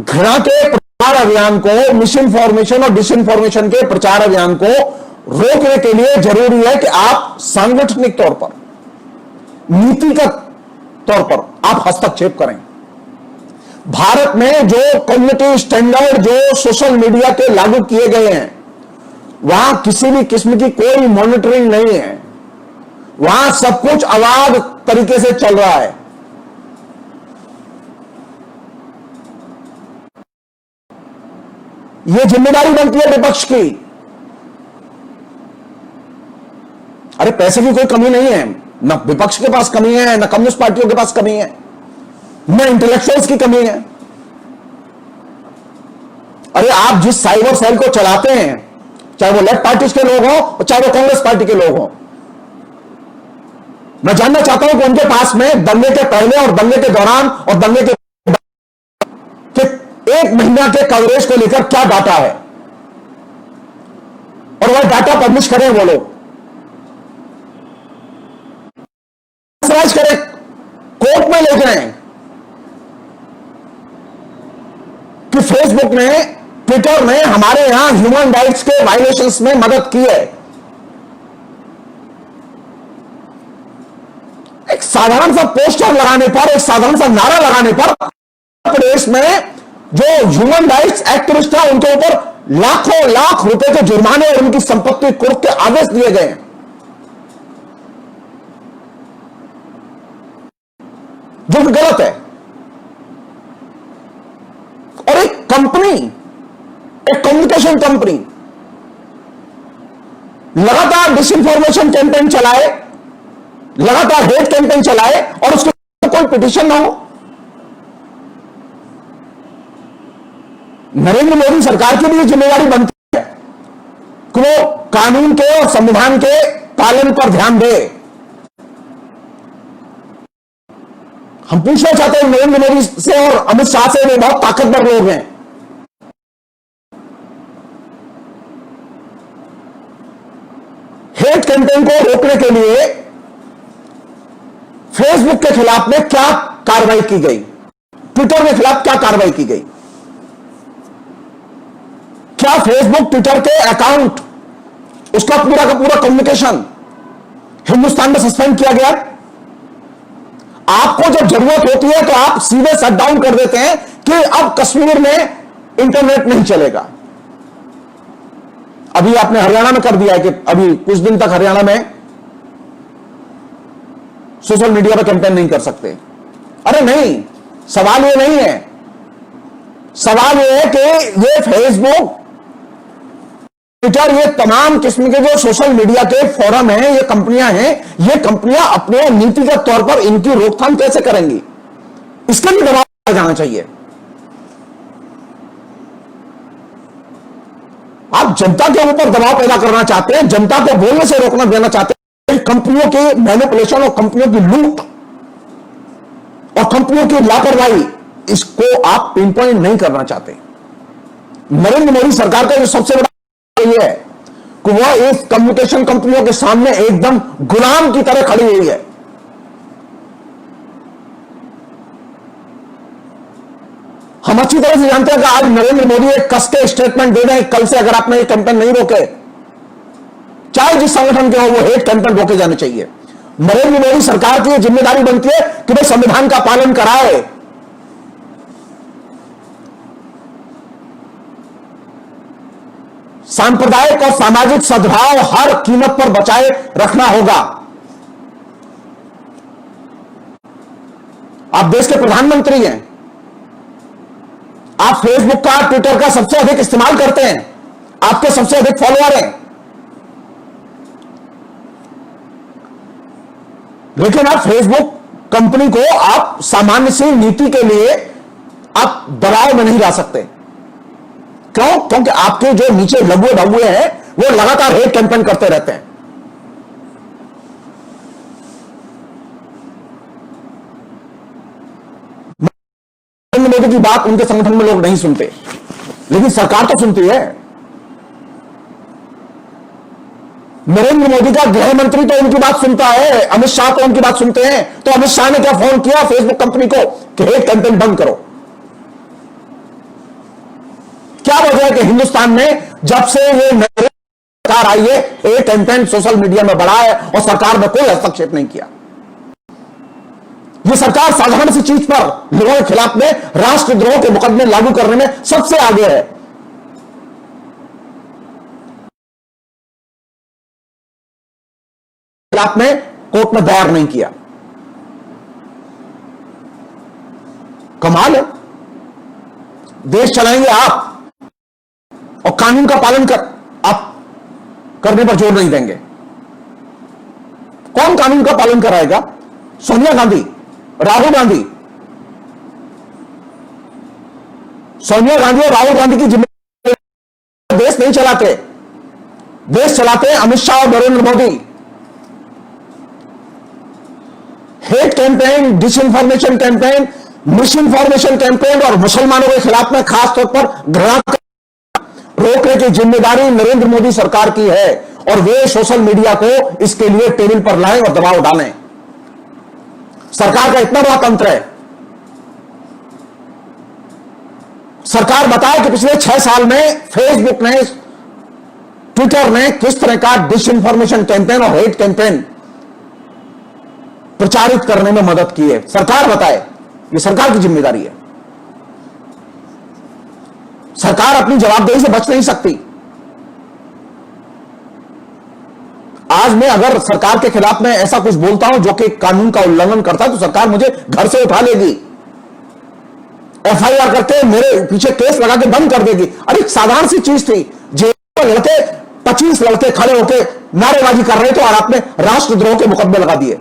Speaker 1: घृणा के प्रचार अभियान को, मिस इंफॉर्मेशन और डिस इंफॉर्मेशन के प्रचार अभियान को रोकने के लिए जरूरी है कि आप सांगठनिक तौर पर, नीतिगत तौर पर आप हस्तक्षेप करें। भारत में जो कम्युनिटी स्टैंडर्ड जो सोशल मीडिया के लागू किए गए हैं, वहां किसी भी किस्म की कोई मॉनिटरिंग नहीं है, वहां सब कुछ अबाध तरीके से चल रहा है। यह जिम्मेदारी बनती है विपक्ष की। अरे पैसे की कोई कमी नहीं है, न विपक्ष के पास कमी है, न कम्युनिस्ट पार्टियों के पास कमी है, न इंटेलेक्चुअल्स की कमी है। अरे आप जिस साइबर सेल को चलाते हैं, चाहे वो लेफ्ट पार्टीज के लोग हों और चाहे वो कांग्रेस पार्टी के लोग हों, मैं जानना चाहता हूं कि उनके पास में दंगे के पहले और दंगे के दौरान और दंगे के 1 महीना के कवरेज को लेकर क्या डाटा है, और वह डाटा पब्लिश करें वो लोग, करें, कोर्ट में ले जाएं कि फेसबुक ने, ट्विटर ने हमारे यहां ह्यूमन राइट्स के वायलेशंस में मदद की है। एक साधारण सा पोस्टर लगाने पर, एक साधारण सा नारा लगाने पर प्रदेश में जो ह्यूमन राइट्स एक्टिविस्ट है उनके ऊपर लाखों लाख रुपए के जुर्माने और उनकी संपत्ति कुर्क के आदेश दिए गए हैं, जो कि गलत है। और एक कंपनी, एक कम्युनिकेशन कंपनी लगातार डिसइंफॉर्मेशन कैंपेन चलाए, लगातार हेट कैंपेन चलाए और उसके कोई पिटीशन ना हो। नरेंद्र मोदी सरकार की भी ये जिम्मेदारी बनती है कि वो कानून के और संविधान के पालन पर ध्यान दे। हम पूछना चाहते हैं नरेंद्र मोदी से और अमित शाह से, वे बहुत ताकतवर लोग हैं। हेट कैंपेन को रोकने के लिए फेसबुक के खिलाफ में क्या कार्रवाई की गई, ट्विटर के खिलाफ क्या कार्रवाई की गई? क्या फेसबुक, ट्विटर के अकाउंट, उसका पूरा का पूरा कम्युनिकेशन हिंदुस्तान में सस्पेंड किया गया? आपको जब जरूरत होती है तो आप सीधे शट डाउन कर देते हैं कि अब कश्मीर में इंटरनेट नहीं चलेगा। अभी आपने हरियाणा में कर दिया है कि अभी कुछ दिन तक हरियाणा में सोशल मीडिया पर कैंपेन नहीं कर सकते। अरे नहीं, सवाल ये नहीं है। सवाल ये है कि ये फेसबुक, ट्विटर, ये तमाम किस्म के जो सोशल मीडिया के फोरम हैं, ये कंपनियां हैं, ये कंपनियां अपने नीतिगत तौर पर इनकी रोकथाम कैसे करेंगी, इसके लिए दबाव डाला जाना चाहिए। आप जनता के ऊपर दबाव पैदा करना चाहते हैं, जनता को बोलने से रोकना देना चाहते हैं, कंपनियों के मैनिपुलेशन और कंपनियों की लूट और कंपनियों की लापरवाही, इसको आप पिन पॉइंट नहीं करना चाहते। नरेंद्र मोदी सरकार का जो सबसे बड़ा ये है कि वह इस कम्युनिकेशन कंपनियों के सामने एकदम गुलाम की तरह खड़ी हुई है। हम अच्छी तरह से जानते हैं कि आज नरेंद्र मोदी एक कस के स्टेटमेंट दे रहे हैं, कल से अगर आपने ये कैंपेन नहीं रोके, चाहे जिस संगठन के हो, वो हेट कैंपेन रोके जाने चाहिए। नरेंद्र मोदी सरकार की जिम्मेदारी बनती है कि वे संविधान का पालन कराए। सांप्रदायिक और सामाजिक सद्भाव हर कीमत पर बचाए रखना होगा। आप देश के प्रधानमंत्री हैं, आप फेसबुक का, ट्विटर का सबसे अधिक इस्तेमाल करते हैं, आपके सबसे अधिक फॉलोअर हैं, लेकिन आप फेसबुक कंपनी को आप सामान्य सी नीति के लिए आप दबाव में नहीं ला सकते। क्यों? क्योंकि आपके जो नीचे लघुए भगुए हैं वो लगातार हेट कैंपेन करते रहते हैं। नरेंद्र मोदी की बात उनके संगठन में लोग नहीं सुनते, लेकिन सरकार तो सुनती है। नरेंद्र मोदी का गृह मंत्री तो उनकी बात सुनता है, अमित शाह तो उनकी बात सुनते हैं। तो अमित शाह ने क्या फोन किया फेसबुक कंपनी को कि हेट कैंपेन बंद करो? क्या वजह है कि हिंदुस्तान में जब से ये सरकार आई है, हेट कैंपेन सोशल मीडिया में बढ़ा है और सरकार ने कोई हस्तक्षेप नहीं किया? ये सरकार साधारण सी चीज पर लोगों के खिलाफ में राष्ट्रद्रोह के मुकदमे लागू करने में सबसे आगे है। खिलाफ में कोर्ट में दायर नहीं किया। कमाल है। देश चलाएंगे आप और कानून का पालन आप करने पर जोर नहीं देंगे। कौन कानून का पालन कराएगा? सोनिया गांधी, राहुल गांधी। सोनिया गांधी और राहुल गांधी की जिम्मेदारी, देश नहीं चलाते, देश चलाते हैं अमित शाह और Narendra Modi. Hate campaign, disinformation campaign, miss information campaign और मुसलमानों के खिलाफ में खासतौर पर घृणा रोकने की जिम्मेदारी नरेंद्र मोदी सरकार की है और वे सोशल मीडिया को इसके लिए टेबल पर लाएं और दबाव डालें। सरकार का इतना बड़ा तंत्र है। सरकार बताए कि पिछले 6 साल में फेसबुक ने, ट्विटर ने किस तरह का डिसइंफॉर्मेशन कैंपेन और हेट कैंपेन प्रचारित करने में मदद की है। सरकार बताए, यह सरकार की जिम्मेदारी है। सरकार अपनी जवाबदेही से बच नहीं सकती। आज मैं अगर सरकार के खिलाफ में ऐसा कुछ बोलता हूं जो कि कानून का उल्लंघन करता है तो सरकार मुझे घर से उठा लेगी, एफआईआर करके मेरे पीछे केस लगा के बंद कर देगी। अरे साधारण सी चीज थी, जेल में लड़के 25 लड़के खड़े होकर नारेबाजी कर रहे थे और आपने राष्ट्रद्रोह के मुकदमे लगा दिए।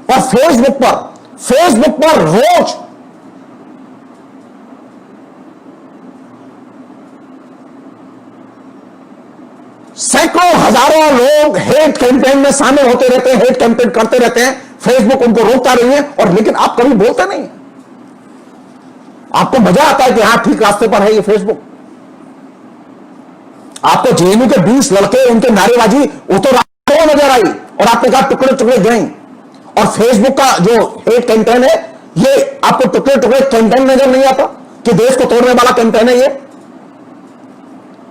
Speaker 1: और फेसबुक पर रोज सैकड़ों हजारों लोग हेट कैंपेन में शामिल होते रहते हैं, हेट कैंपेन करते रहते हैं। फेसबुक उनको रोकता नहीं है और लेकिन आप कभी बोलते नहीं है। आपको मजा आता है कि हां ठीक रास्ते पर है ये फेसबुक। आपको जेएनयू के 20 लड़के उनके नारेबाजी वो तो नजर आई और आपने कहा टुकड़े टुकड़े गए। और फेसबुक का जो हेट कैंपेन है ये आपको टुकड़े टुकड़े कैंपेन नजर नहीं आता कि देश को तोड़ने वाला कैंपेन है ये।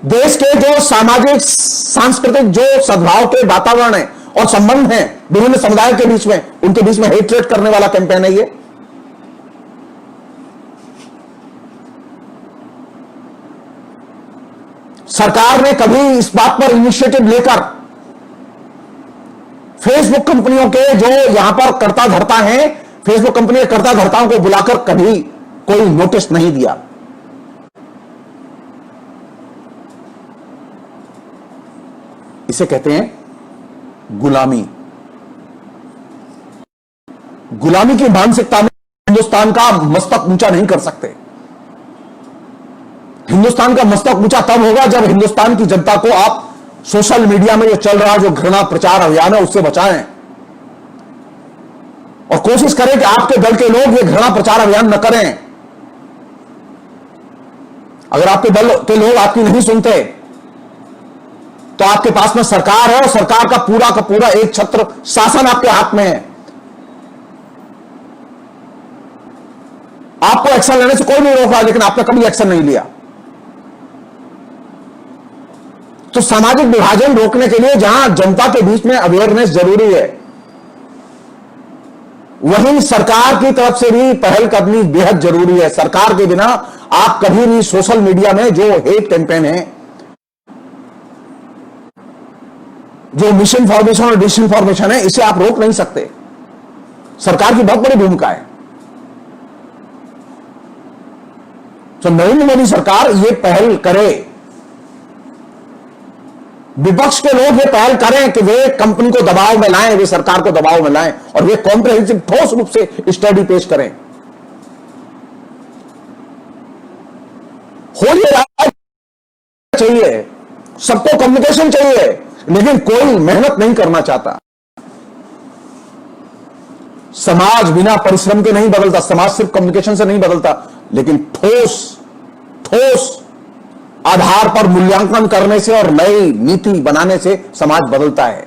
Speaker 1: देश के जो सामाजिक सांस्कृतिक जो सद्भाव के वातावरण है और संबंध हैं विभिन्न समुदायों के बीच में, उनके बीच में हेटरेट करने वाला कैंपेन है ये। सरकार ने कभी इस बात पर इनिशिएटिव लेकर फेसबुक कंपनियों के जो यहां पर कर्ता धर्ता हैं, फेसबुक कंपनी के कर्ता धर्ताओं को बुलाकर कभी कोई नोटिस नहीं दिया। इसे कहते हैं गुलामी। गुलामी की मानसिकता में हिंदुस्तान का मस्तक ऊंचा नहीं कर सकते। हिंदुस्तान का मस्तक ऊंचा तब होगा जब हिंदुस्तान की जनता को आप सोशल मीडिया में जो चल रहा जो घृणा प्रचार अभियान है उससे बचाएं और कोशिश करें कि आपके दल के लोग ये घृणा प्रचार अभियान न करें। अगर आपके दल के लोग आपकी नहीं सुनते तो आपके पास में सरकार है और सरकार का पूरा एक छत्र शासन आपके हाथ में है। आपको एक्शन लेने से कोई नहीं रोक रहा, लेकिन आपने कभी एक्शन नहीं लिया। तो सामाजिक विभाजन रोकने के लिए जहां जनता के बीच में अवेयरनेस जरूरी है, वहीं सरकार की तरफ से भी पहलकदमी बेहद जरूरी है। सरकार के बिना आप कभी भी सोशल मीडिया में जो हेट कैंपेन है, जो मिस इन्फॉर्मेशन और डिसइंफॉर्मेशन है, इसे आप रोक नहीं सकते। सरकार की बहुत बड़ी भूमिका है। तो नरेंद्र मोदी सरकार ये पहल करे, विपक्ष के लोग ये पहल करें कि वे कंपनी को दबाव में लाएं, वे सरकार को दबाव में लाएं और वे कॉम्प्रिहेंसिव ठोस रूप से स्टडी पेश करें। हो ये राय चाहिए, सबको कम्युनिकेशन चाहिए, लेकिन कोई मेहनत नहीं करना चाहता। समाज बिना परिश्रम के नहीं बदलता, समाज सिर्फ कम्युनिकेशन से नहीं बदलता, लेकिन ठोस आधार पर मूल्यांकन करने से और नई नीति बनाने से समाज बदलता है।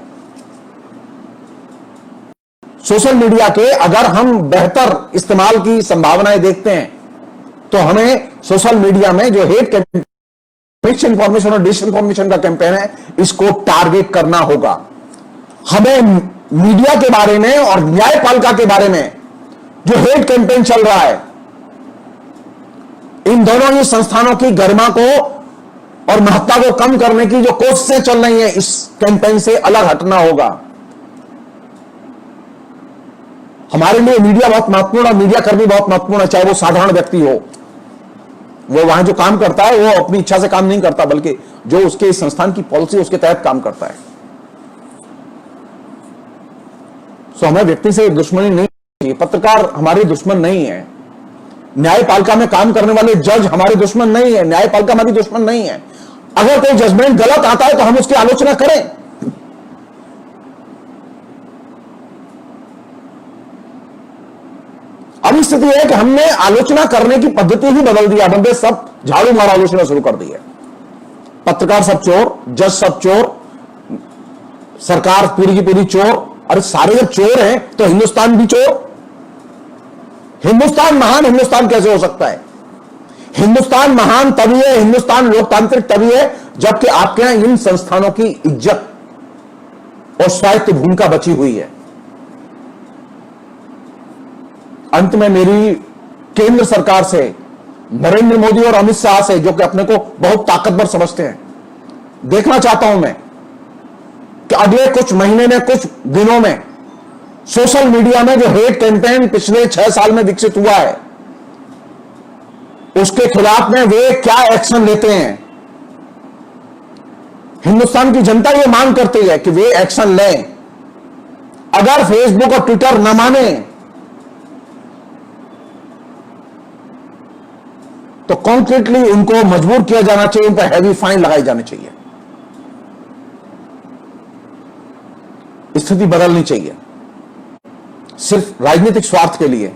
Speaker 1: सोशल मीडिया के अगर हम बेहतर इस्तेमाल की संभावनाएं देखते हैं तो हमें सोशल मीडिया में जो हेट कैंपेन, मिस इन्फॉर्मेशन और डिसइंफॉर्मेशन का कैंपेन है, इसको टारगेट करना होगा। हमें मीडिया के बारे में और न्यायपालिका के बारे में जो हेट कैंपेन चल रहा है, इन दोनों ही संस्थानों की गरिमा को और महत्ता को कम करने की जो कोशिशें चल रही हैं, इस कैंपेन से अलग हटना होगा। हमारे लिए मीडिया बहुत महत्वपूर्ण है, मीडिया कर्मी बहुत महत्वपूर्ण है, चाहे वो साधारण व्यक्ति हो। वो वहां जो काम करता है वो अपनी इच्छा से काम नहीं करता, बल्कि जो उसके संस्थान की पॉलिसी उसके तहत काम करता है। सो हमें व्यक्ति से दुश्मनी नहीं है, पत्रकार हमारे दुश्मन नहीं है, न्यायपालिका में काम करने वाले जज हमारे दुश्मन नहीं है, न्यायपालिका हमारी दुश्मन नहीं है। अगर कोई जजमेंट गलत आता है तो हम उसकी आलोचना करें, अब स्थिति है कि हमने आलोचना करने की पद्धति ही बदल दी। अब हमने सब झाड़ू मार आलोचना शुरू कर दी है। पत्रकार सब चोर, जज सब चोर, सरकार पूरी की पूरी चोर। अरे सारे जब चोर हैं तो हिंदुस्तान भी चोर। हिंदुस्तान महान हिंदुस्तान कैसे हो सकता है? हिंदुस्तान महान तभी है, हिंदुस्तान लोकतांत्रिक तभी है जबकि आपके यहां इन संस्थानों की इज्जत और स्वायत्त भूमिका बची हुई है। अंत में मेरी केंद्र सरकार से, नरेंद्र मोदी और अमित शाह से, जो कि अपने को बहुत ताकतवर समझते हैं, देखना चाहता हूं मैं कि अगले कुछ महीने में, कुछ दिनों में सोशल मीडिया में जो हेट कैंपेन पिछले 6 साल में विकसित हुआ है, उसके खिलाफ में वे क्या एक्शन लेते हैं। हिंदुस्तान की जनता ये मांग करती है कि वे एक्शन लें। अगर फेसबुक और ट्विटर न माने तो कॉन्क्रीटली उनको मजबूर किया जाना चाहिए, उन पर हैवी फाइन लगाई जानी चाहिए। स्थिति बदलनी चाहिए। सिर्फ राजनीतिक स्वार्थ के लिए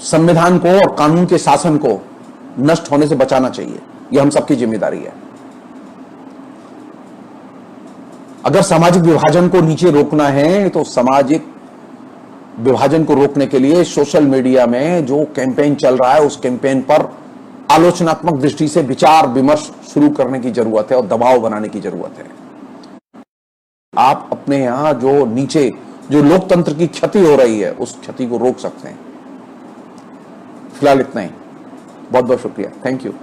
Speaker 1: संविधान को और कानून के शासन को नष्ट होने से बचाना चाहिए। यह हम सबकी जिम्मेदारी है। अगर सामाजिक विभाजन को नीचे रोकना है तो सामाजिक विभाजन को रोकने के लिए सोशल मीडिया में जो कैंपेन चल रहा है, उस कैंपेन पर आलोचनात्मक दृष्टि से विचार विमर्श शुरू करने की जरूरत है और दबाव बनाने की जरूरत है। आप अपने यहां जो नीचे जो लोकतंत्र की क्षति हो रही है, उस क्षति को रोक सकते हैं। फिलहाल इतना ही। बहुत बहुत शुक्रिया। Thank you.